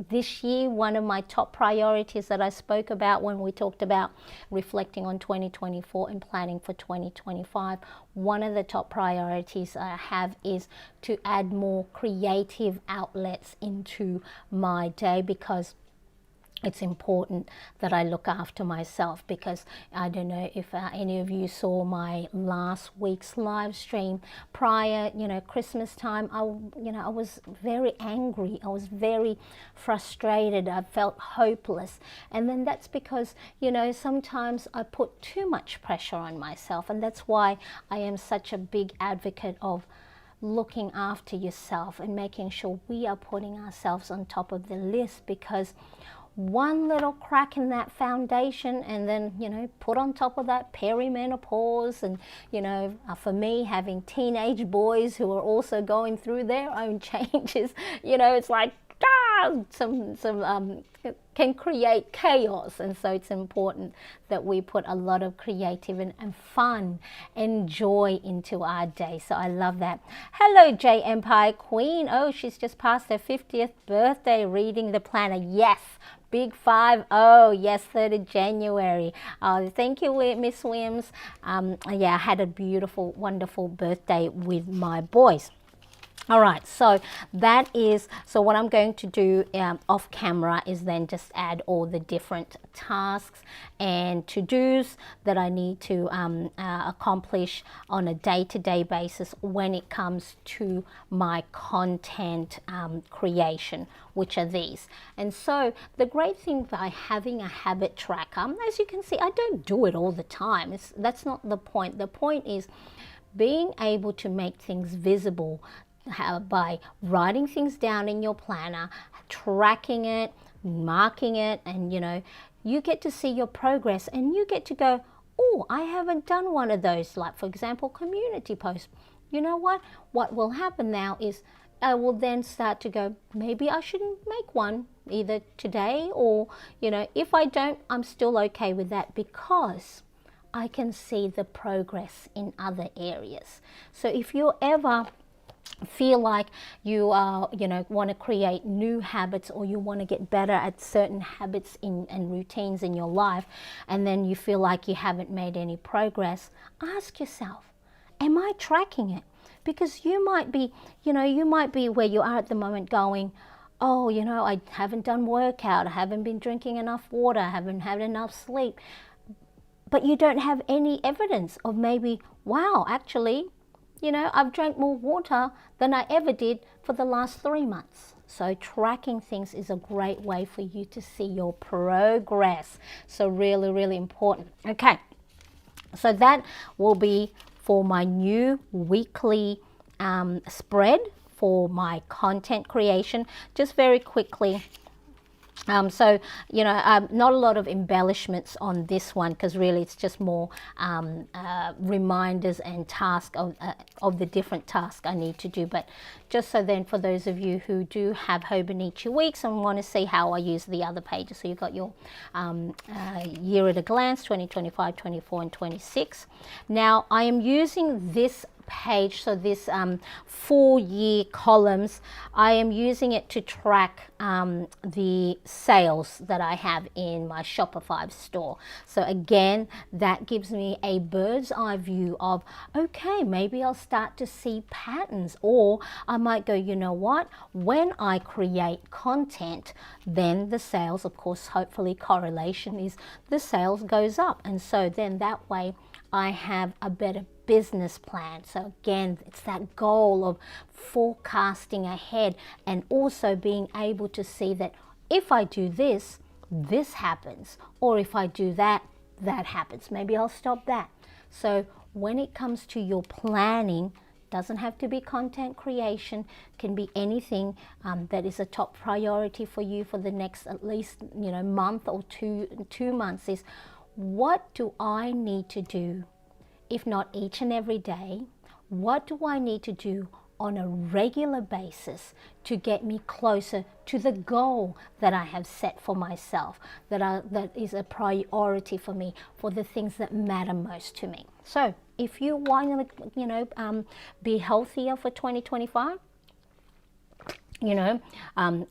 this year, one of my top priorities that I spoke about when we talked about reflecting on 2024 and planning for 2025, one of the top priorities I have is to add more creative outlets into my day, because it's important that I look after myself. Because I don't know if any of you saw my last week's live stream prior, you know, Christmas time. I was very angry. I was very frustrated. I felt hopeless. And then that's because, you know, sometimes I put too much pressure on myself. And that's why I am such a big advocate of looking after yourself and making sure we are putting ourselves on top of the list, because one little crack in that foundation, and then, you know, put on top of that perimenopause, and, you know, for me, having teenage boys who are also going through their own changes, you know, it's like some can create chaos. And so it's important that we put a lot of creative and fun and joy into our day. So I love that. Hello, J Empire Queen. Oh, she's just passed her 50th birthday, reading the planner. Yes, big 5-0. Yes, 3rd of January. Thank you, Miss Wims. Yeah, I had a beautiful, wonderful birthday with my boys. All right, so that is, so what I'm going to do off camera is then just add all the different tasks and to-dos that I need to accomplish on a day-to-day basis when it comes to my content creation, which are these. And so the great thing by having a habit tracker, as you can see, I don't do it all the time. That's not the point. The point is being able to make things visible by writing things down in your planner, tracking it, marking it, and you get to see your progress, and you get to go, oh, I haven't done one of those, like for example, community posts. You know what will happen now is I will then start to go, maybe I shouldn't make one either today, or if I don't, I'm still okay with that, because I can see the progress in other areas. So if you ever feel like you want to create new habits, or you want to get better at certain habits and routines in your life, and then you feel like you haven't made any progress, ask yourself, am I tracking it? Because you might be where you are at the moment going, oh, I haven't done workout, I haven't been drinking enough water, I haven't had enough sleep. But you don't have any evidence of maybe, wow, actually, I've drank more water than I ever did for the last 3 months. So tracking things is a great way for you to see your progress. So really, really important. Okay, so that will be for my new weekly spread for my content creation. Just very quickly, so not a lot of embellishments on this one, because really it's just more reminders and tasks of the different tasks I need to do. But just so then, for those of you who do have Hobonichi weeks and want to see how I use the other pages, so you've got your year at a glance, 2025, 24 and 26. Now I am using this page, so this 4-year columns, I am using it to track the sales that I have in my Shopify store. So again, that gives me a bird's eye view of, okay, maybe I'll start to see patterns, or I might go, you know what, when I create content, then the sales, of course, hopefully correlation is the sales goes up, and so then that way I have a better business plan. So again, it's that goal of forecasting ahead, and also being able to see that if I do this, this happens, or if I do that, that happens. Maybe I'll stop that. So when it comes to your planning, doesn't have to be content creation, can be anything that is a top priority for you for the next at least month or two months, is what do I need to do, if not each and every day, what do I need to do on a regular basis to get me closer to the goal that I have set for myself, that is a priority for me, for the things that matter most to me. So if you want to be healthier for 2025,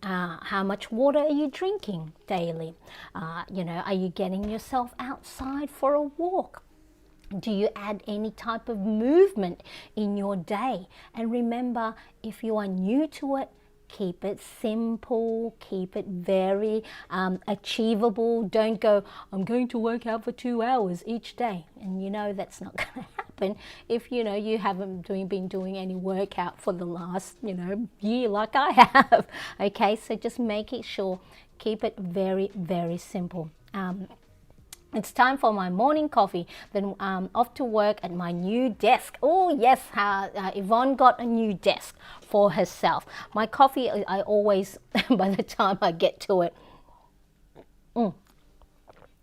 how much water are you drinking daily? Are you getting yourself outside for a walk? Do you add any type of movement in your day? And remember, if you are new to it, keep it simple, keep it very achievable. Don't go, I'm going to work out for 2 hours each day. And that's not going to happen if you haven't been doing any workout for the last year like I have. Okay, so just make it sure, keep it very, very simple. It's time for my morning coffee. Then off to work at my new desk. Oh yes, Yvonne got a new desk for herself. My coffee, I always, by the time I get to it,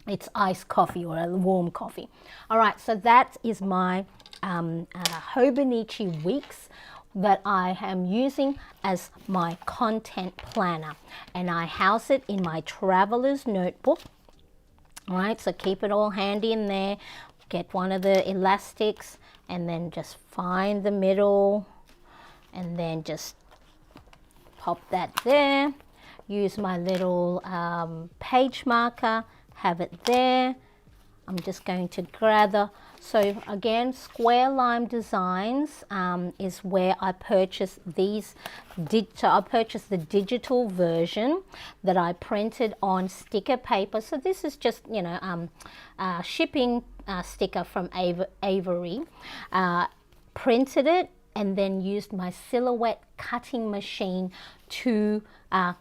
it's iced coffee or a warm coffee. All right, so that is my Hobonichi weeks that I am using as my content planner. And I house it in my traveler's notebook. All right, so keep it all handy in there. Get one of the elastics and then just find the middle and then just pop that there. Use my little page marker, have it there. I'm just going to gather. So again, Square Lime Designs is where I purchased these. So I purchased the digital version that I printed on sticker paper. So this is just, shipping sticker from Avery. Printed it and then used my silhouette cutting machine to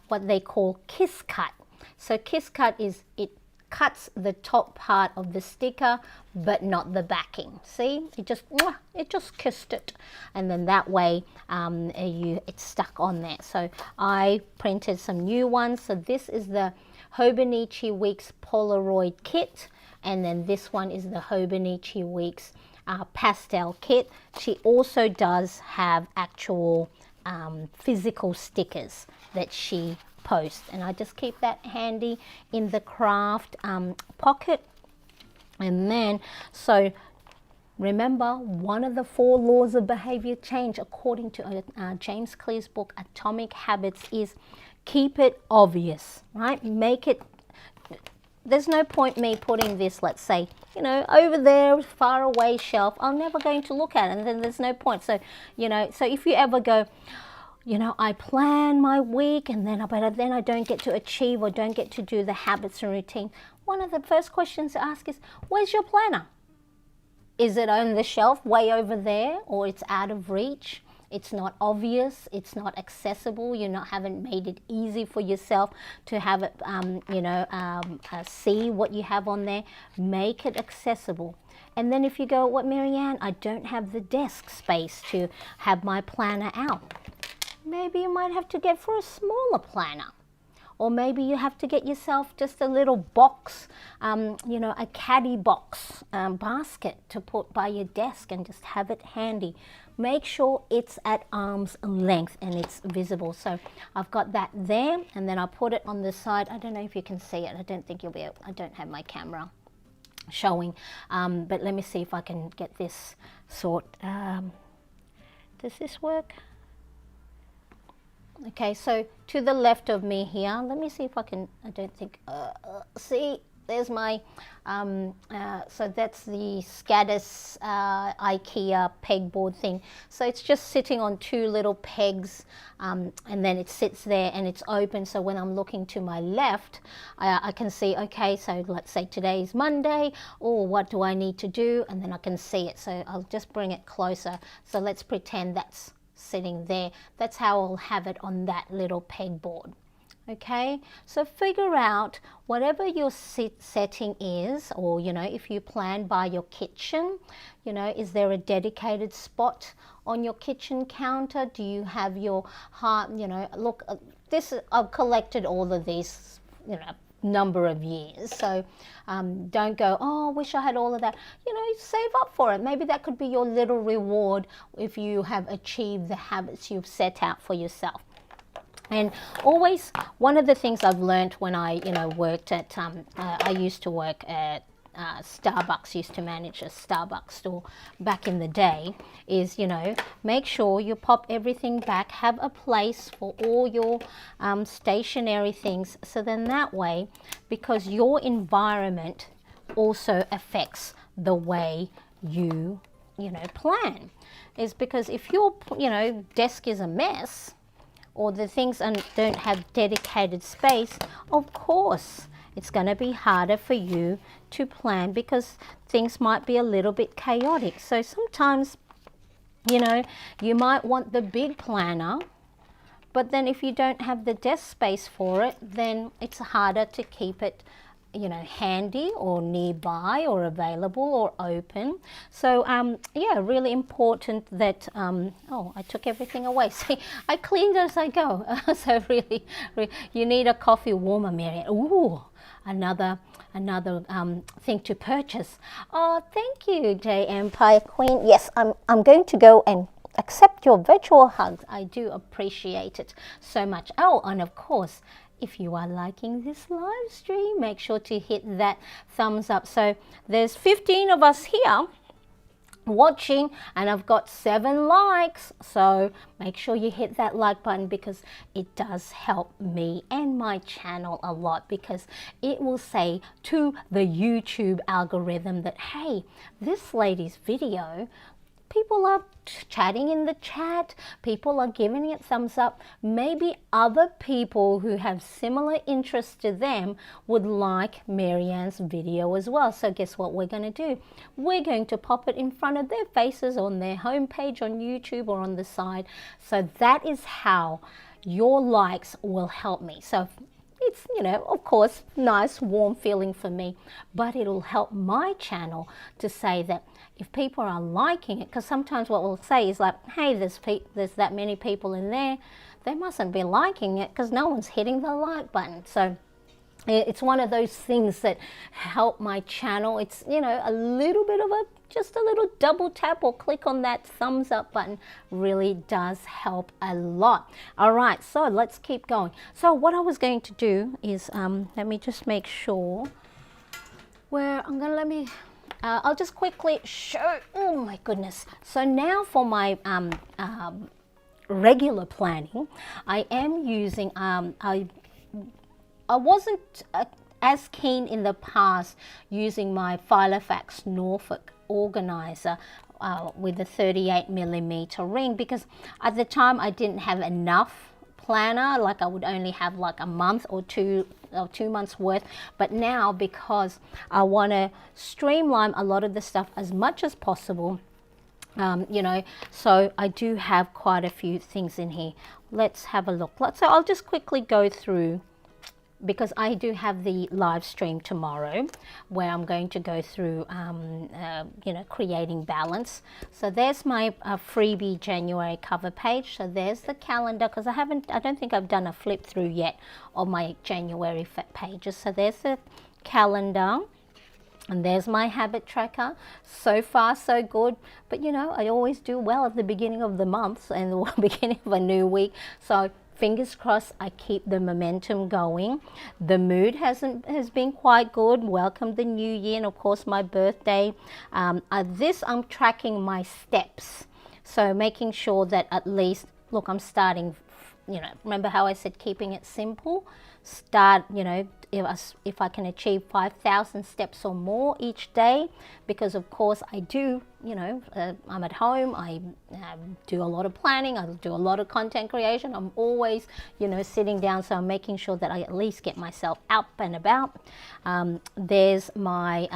what they call Kiss Cut. So Kiss Cut is, it cuts the top part of the sticker but not the backing. See, it just kissed it, and then that way it's stuck on there. So I printed some new ones. So this is the Hobonichi Weeks Polaroid kit, and then this one is the Hobonichi Weeks pastel kit. She also does have actual physical stickers that she post, and I just keep that handy in the craft pocket. And then, so remember, one of the 4 laws of behavior change according to James Clear's book Atomic Habits is keep it obvious, right? Make it, there's no point me putting this, let's say, you know, over there, far away shelf. I'm never going to look at it, and then there's no point. So, you know, so if you ever go, you know, I plan my week and then I don't get to achieve or don't get to do the habits and routine. One of the first questions to ask is, where's your planner? Is it on the shelf way over there, or it's out of reach? It's not obvious, it's not accessible, haven't made it easy for yourself to have it, see what you have on there. Make it accessible. And then if you go, what, Marianne, I don't have the desk space to have my planner out. Maybe you might have to get for a smaller planner. Or maybe you have to get yourself just a little box, a caddy box basket to put by your desk and just have it handy. Make sure it's at arm's length and it's visible. So I've got that there, and then I'll put it on the side. I don't know if you can see it. I don't think you'll be able, I don't have my camera showing, but let me see if I can get this sort. Does this work? Okay, so to the left of me here, let me see if I can, I don't think, see, there's my, so that's the Scadis IKEA pegboard thing. So it's just sitting on 2 little pegs, and then it sits there and it's open. So when I'm looking to my left, I can see, okay, so let's say today's Monday, or what do I need to do? And then I can see it. So I'll just bring it closer. So let's pretend that's sitting there. That's how I'll have it on that little pegboard. Okay, so figure out whatever your setting is, or if you plan by your kitchen, is there a dedicated spot on your kitchen counter? Do you have your heart, look, this, I've collected all of these, number of years. So don't go, oh, I wish I had all of that. Save up for it. Maybe that could be your little reward if you have achieved the habits you've set out for yourself. And always, one of the things I've learned when I, worked at, I used to work at Starbucks, used to manage a Starbucks store back in the day, is, make sure you pop everything back, have a place for all your stationary things. So then that way, because your environment also affects the way you, plan, is because if your, desk is a mess, or the things don't have dedicated space, of course it's going to be harder for you to plan, because things might be a little bit chaotic. So sometimes, you might want the big planner, but then if you don't have the desk space for it, then it's harder to keep it handy or nearby or available or open. So yeah, really important that, oh, I took everything away. See, I cleaned as I go. So really, you need a coffee warmer, Marianne. Ooh, another thing to purchase. Oh, thank you, J Empire Queen. Yes, I'm going to go and accept your virtual hugs. I do appreciate it so much. Oh, and of course, if you are liking this live stream, make sure to hit that thumbs up. So there's 15 of us here watching, and I've got 7 likes. So make sure you hit that like button, because it does help me and my channel a lot, because it will say to the YouTube algorithm that, hey, this lady's video, people are chatting in the chat, people are giving it thumbs up. Maybe other people who have similar interests to them would like Marianne's video as well. So guess what we're going to do? We're going to pop it in front of their faces on their homepage on YouTube or on the side. So that is how your likes will help me. So it's, you know, of course, nice, warm feeling for me, but it'll help my channel to say that if people are liking it, because sometimes what we'll say is like, hey, there's that many people in there, they mustn't be liking it because no one's hitting the like button. So it's one of those things that help my channel. It's, you know, a little bit of just a little double tap or click on that thumbs up button really does help a lot. All right, so let's keep going. So what I was going to do is, let me just make sure where I'm going to I'll just quickly show, oh my goodness. So now for my regular planning, I am using, I wasn't as keen in the past using my Filofax Norfolk organizer with the 38mm ring, because at the time I didn't have enough planner, like I would only have like a month or 2 months worth. But now, because I want to streamline a lot of the stuff as much as possible, you know, so I do have quite a few things in here. Let's have a look. So I'll just quickly go through, because I do have the live stream tomorrow where I'm going to go through, you know, creating balance. So there's my freebie January cover page. So there's the calendar, because I don't think I've done a flip through yet of my January pages. So there's the calendar. And there's my habit tracker. So far, so good. But, you know, I always do well at the beginning of the month and the beginning of a new week. So fingers crossed I keep the momentum going. The mood has been quite good. Welcome the new year, and of course my birthday. This I'm tracking my steps. So making sure that at least, look, I'm starting, you know, remember how I said keeping it simple? Start, you know, if I can achieve 5,000 steps or more each day, because of course I do, you know, I'm at home, I do a lot of planning, I do a lot of content creation, I'm always, you know, sitting down, so I'm making sure that I at least get myself up and about. There's my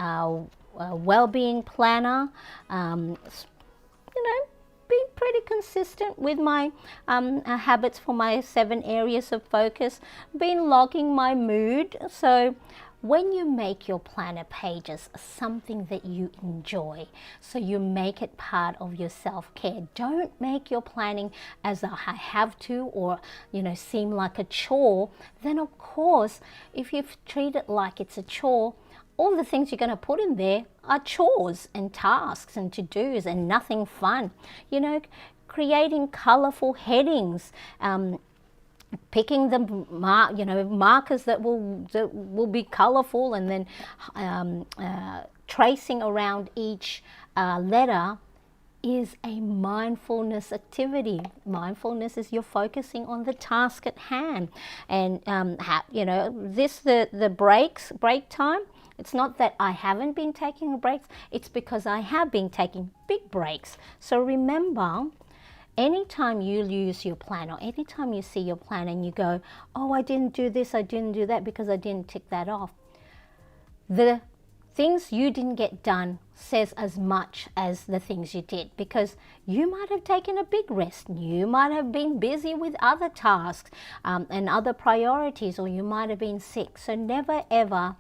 well-being planner, you know, been pretty consistent with my habits for my 7 areas of focus, been logging my mood. So when you make your planner pages something that you enjoy, so you make it part of your self-care. Don't make your planning as a I have to, or, you know, seem like a chore. Then of course, if you treat it like it's a chore, all the things you're going to put in there are chores and tasks and to-dos and nothing fun. You know, creating colorful headings, picking the markers that will be colorful, and then tracing around each letter is a mindfulness activity. Mindfulness is you're focusing on the task at hand. And you know, the break time, it's not that I haven't been taking breaks, it's because I have been taking big breaks. So remember, anytime you use your plan, or anytime you see your plan and you go, oh, I didn't do this, I didn't do that because I didn't tick that off, the things you didn't get done says as much as the things you did, because you might have taken a big rest, you might have been busy with other tasks and other priorities, or you might have been sick. So never ever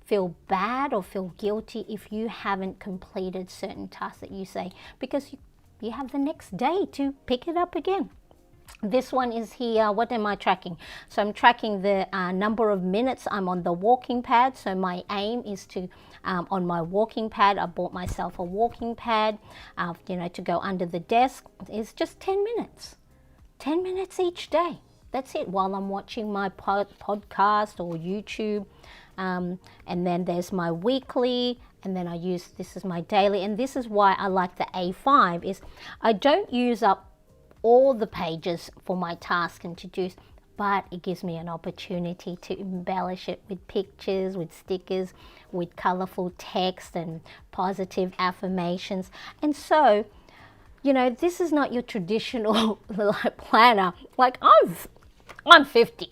feel bad or feel guilty if you haven't completed certain tasks that you say, because you have the next day to pick it up again. This one is here. What am I tracking? So I'm tracking the number of minutes I'm on the walking pad. So my aim is to, on my walking pad, I bought myself a walking pad, you know, to go under the desk. It's just 10 minutes. 10 minutes each day. That's it, while I'm watching my podcast or YouTube. And then there's my weekly, and then I use, this is my daily, and this is why I like the A5, is I don't use up all the pages for my task and to-dos, but it gives me an opportunity to embellish it with pictures, with stickers, with colorful text and positive affirmations. And so, you know, this is not your traditional planner. Like, I'm 50.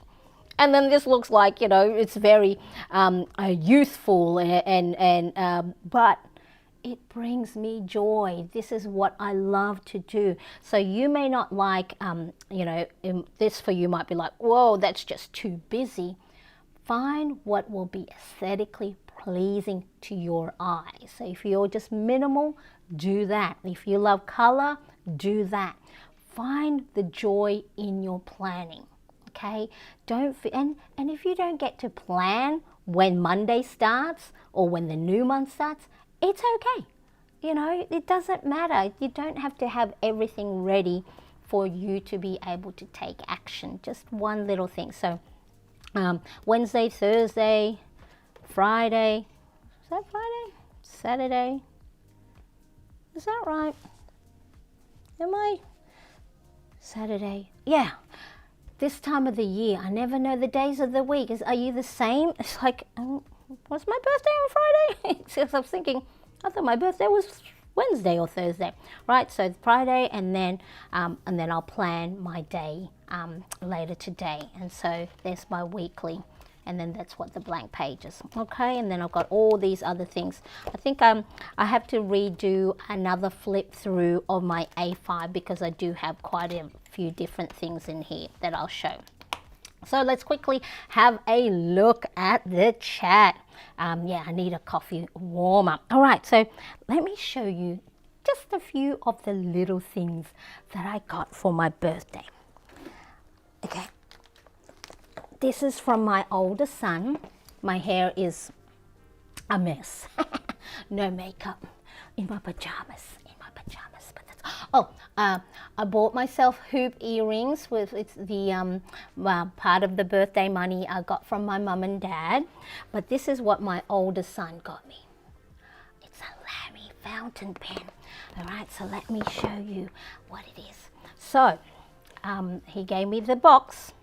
And then this looks like, you know, it's very youthful, but it brings me joy. This is what I love to do. So you may not like, you know, this for you might be like, whoa, that's just too busy. find what will be aesthetically pleasing to your eyes. So if you're just minimal, do that. If you love color, do that. Find the joy in your planning. Okay, and if you don't get to plan when Monday starts or when the new month starts, it's okay. You know, it doesn't matter. You don't have to have everything ready for you to be able to take action. Just one little thing. So Wednesday, Thursday, Friday. Is that Friday? Saturday? Is that right? Am I? Saturday. Yeah. This time of the year, I never know the days of the week. Are you the same? It's like, was my birthday on Friday? Because I was thinking, I thought my birthday was Wednesday or Thursday, right? So Friday, and then I'll plan my day later today. And so there's my weekly, and then that's what the blank page is. Okay, and then I've got all these other things. I think I have to redo another flip through of my A5 because I do have quite a few different things in here that I'll show. So let's quickly have a look at the chat. Yeah, I need a coffee warmer. All right, so let me show you just a few of the little things that I got for my birthday. Okay, this is from my older son. My hair is a mess. No makeup, in my pajamas. But that's, I bought myself hoop earrings with the part of the birthday money I got from my mum and dad. But this is what my older son got me. It's a Lamy fountain pen. All right, so let me show you what it is. So he gave me the box.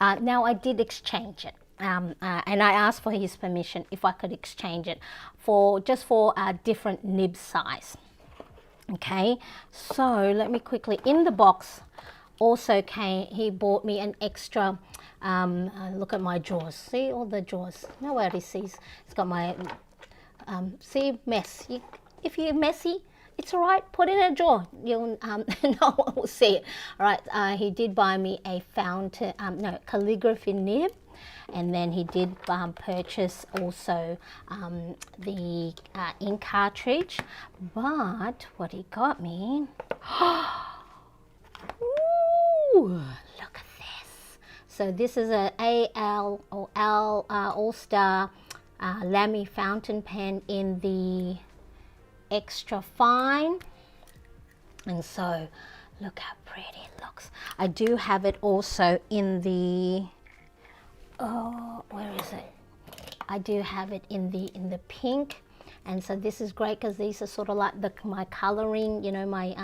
Now I did exchange it. And I asked for his permission if I could exchange it for a different nib size. Okay, so let me quickly, in the box also came, he bought me an extra, look at my drawers, see all the drawers, nobody sees, it's got my, see, mess, if you're messy, it's all right, put it in a drawer, you'll, no one will see it. All right, he did buy me a fountain, calligraphy nib. And then he did purchase also the ink cartridge. But what he got me, ooh, look at this. So this is a AL or L All-Star Lamy fountain pen in the extra fine. And so look how pretty it looks. I do have it also in the, oh, where is it? I do have it in the pink, and so this is great because these are sort of like my coloring, you know, my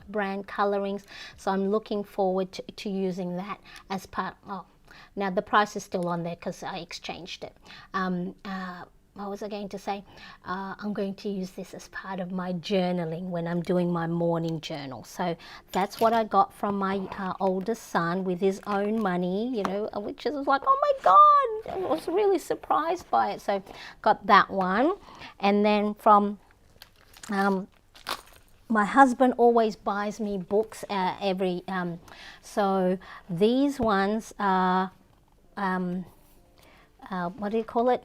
brand colorings. So I'm looking forward to using that as part. Oh, now the price is still on there because I exchanged it. What was I going to say? I'm going to use this as part of my journaling when I'm doing my morning journal. So that's what I got from my oldest son with his own money, you know, which is like, oh my God, I was really surprised by it. So got that one. And then from my husband always buys me books so these ones are, what do you call it?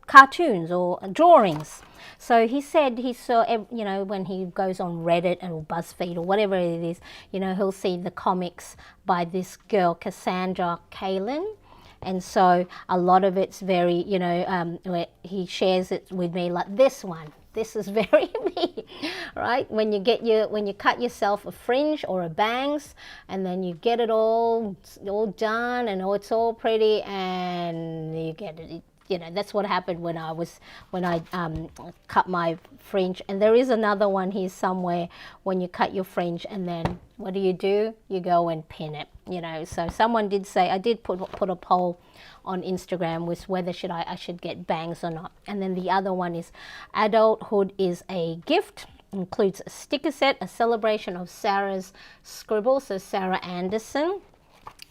Cartoons or drawings. So he said he saw, you know, when he goes on Reddit or BuzzFeed or whatever it is, you know, he'll see the comics by this girl, Cassandra Kalin. And so a lot of it's very, you know, where he shares it with me like this one. This is very me, right? When you cut yourself a fringe or a bangs, and then you get it all done, and it's all pretty, and you get it. You know, that's what happened when I cut my fringe. And there is another one here somewhere when you cut your fringe, and then what do? You go and pin it, you know. So someone did say, I did put a poll on Instagram with whether I should get bangs or not. And then the other one is adulthood is a gift. Includes a sticker set, a celebration of Sarah's scribble, so Sarah Anderson.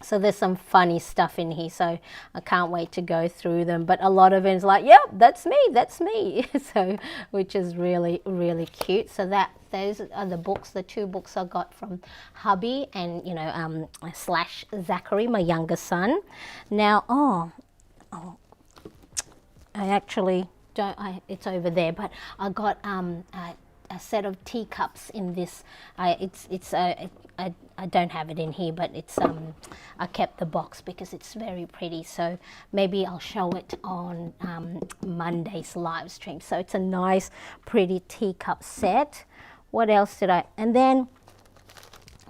So there's some funny stuff in here, so I can't wait to go through them. But a lot of it is like, yep, that's me. So, which is really, really cute. So those are the books, the two books I got from hubby and, you know, / Zachary, my younger son. Now, I actually don't, it's over there, but I got a set of teacups in this. I don't have it in here, but it's I kept the box because it's very pretty, so maybe I'll show it on Monday's live stream. So it's a nice pretty teacup set. What else did I, and then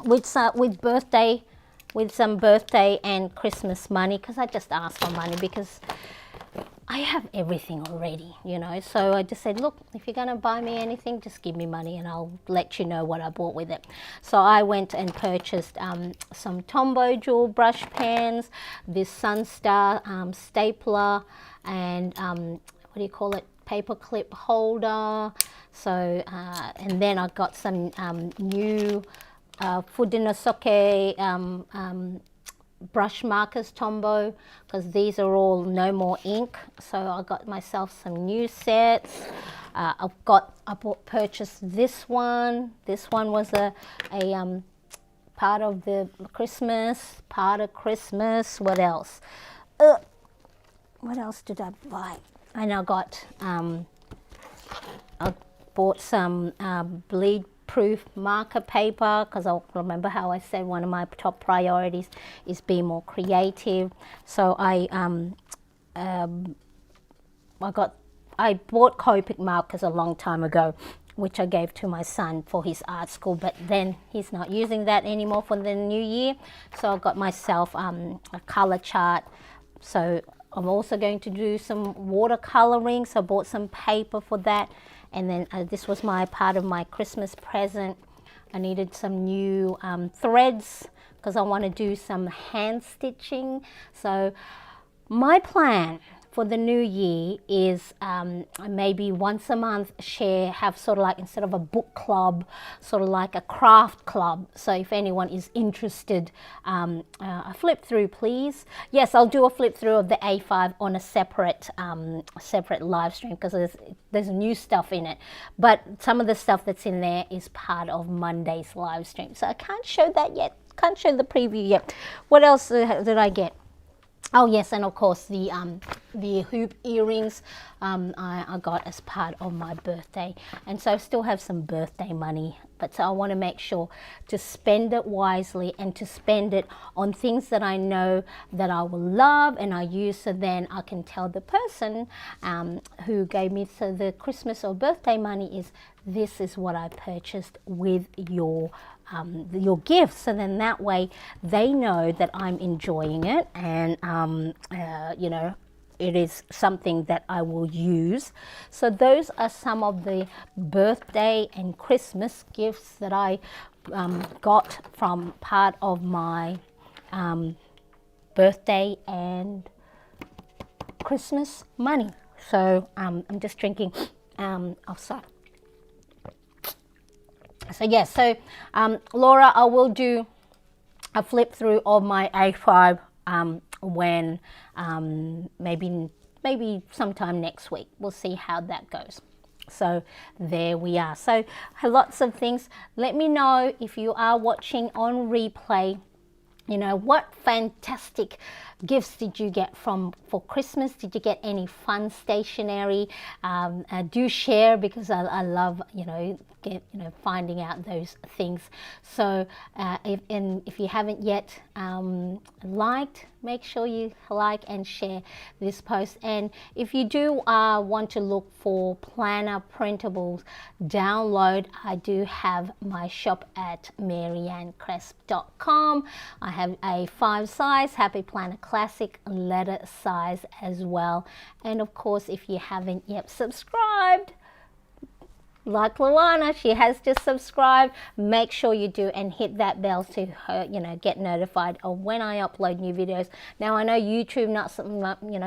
with some birthday and Christmas money, because I just asked for money because I have everything already, you know. So I just said, look, if you're going to buy me anything, just give me money and I'll let you know what I bought with it. So I went and purchased some Tombow jewel brush pens, this Sunstar stapler, and what do you call it, paper clip holder. So and then I got some new Fudinosuke brush markers, Tombow, because these are all no more ink. So I got myself some new sets. I purchased this one. This one was a part of the Christmas, What else? What else did I buy? And I got I bought some bleed proof marker paper, because I'll remember how I said one of my top priorities is be more creative. So I bought Copic markers a long time ago, which I gave to my son for his art school, but then he's not using that anymore for the new year. So I got myself a color chart. So I'm also going to do some watercoloring, so I bought some paper for that. And then this was my part of my Christmas present. I needed some new threads because I want to do some hand stitching. So my plan for the new year is maybe once a month have sort of like, instead of a book club, sort of like a craft club. So if anyone is interested, a flip through please. Yes, I'll do a flip through of the A5 on a separate live stream, because there's new stuff in it, but some of the stuff that's in there is part of Monday's live stream, so I can't show that yet, can't show the preview yet. What else did I get? Oh yes, and of course the hoop earrings I got as part of my birthday, and so I still have some birthday money, but so I want to make sure to spend it wisely and to spend it on things that I know that I will love and I use, so then I can tell the person who gave me the Christmas or birthday money is, this is what I purchased with your gifts. So then that way they know that I'm enjoying it, and you know, it is something that I will use. So those are some of the birthday and Christmas gifts that I got from part of my birthday and Christmas money. So I'm just drinking sorry. So yes, so Laura, I will do a flip through of my A5 when maybe sometime next week. We'll see how that goes. So there we are. So lots of things. Let me know if you are watching on replay, you know, what fantastic gifts did you get for Christmas? Did you get any fun stationery? Do share, because I love, finding out those things. So if you haven't yet liked, make sure you like and share this post. And if you do want to look for planner printables download, I do have my shop at mariannecresp.com. I have a 5 size Happy Planner Classic letter size as well. And of course, if you haven't yet subscribed, like Luana, she has just subscribed, make sure you do and hit that bell to get notified of when I upload new videos. Now I know YouTube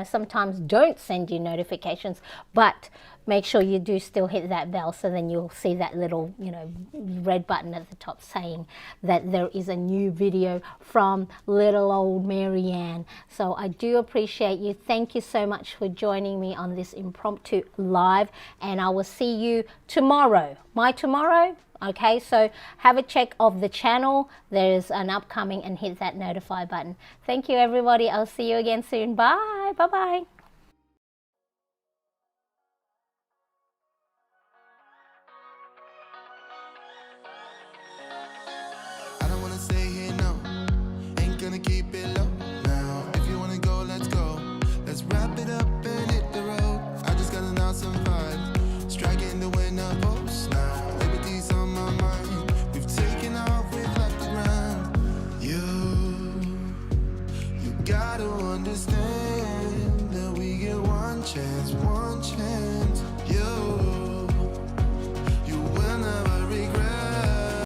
sometimes don't send you notifications, but make sure you do still hit that bell, so then you'll see that little, you know, red button at the top saying that there is a new video from little old Marianne. So I do appreciate you. Thank you so much for joining me on this impromptu live, and I will see you tomorrow. My tomorrow? Okay, so have a check of the channel. There's an upcoming, and hit that notify button. Thank you, everybody. I'll see you again soon. Bye. Bye-bye. I don't wanna stay here, no. Ain't gonna keep it low now. If you wanna go, let's go. Let's wrap it up and hit the road. I just got an awesome vibe, striking the winner post now. Liberty's on my mind. We've taken off, we've left the ground. You gotta understand that we get one chance, one chance.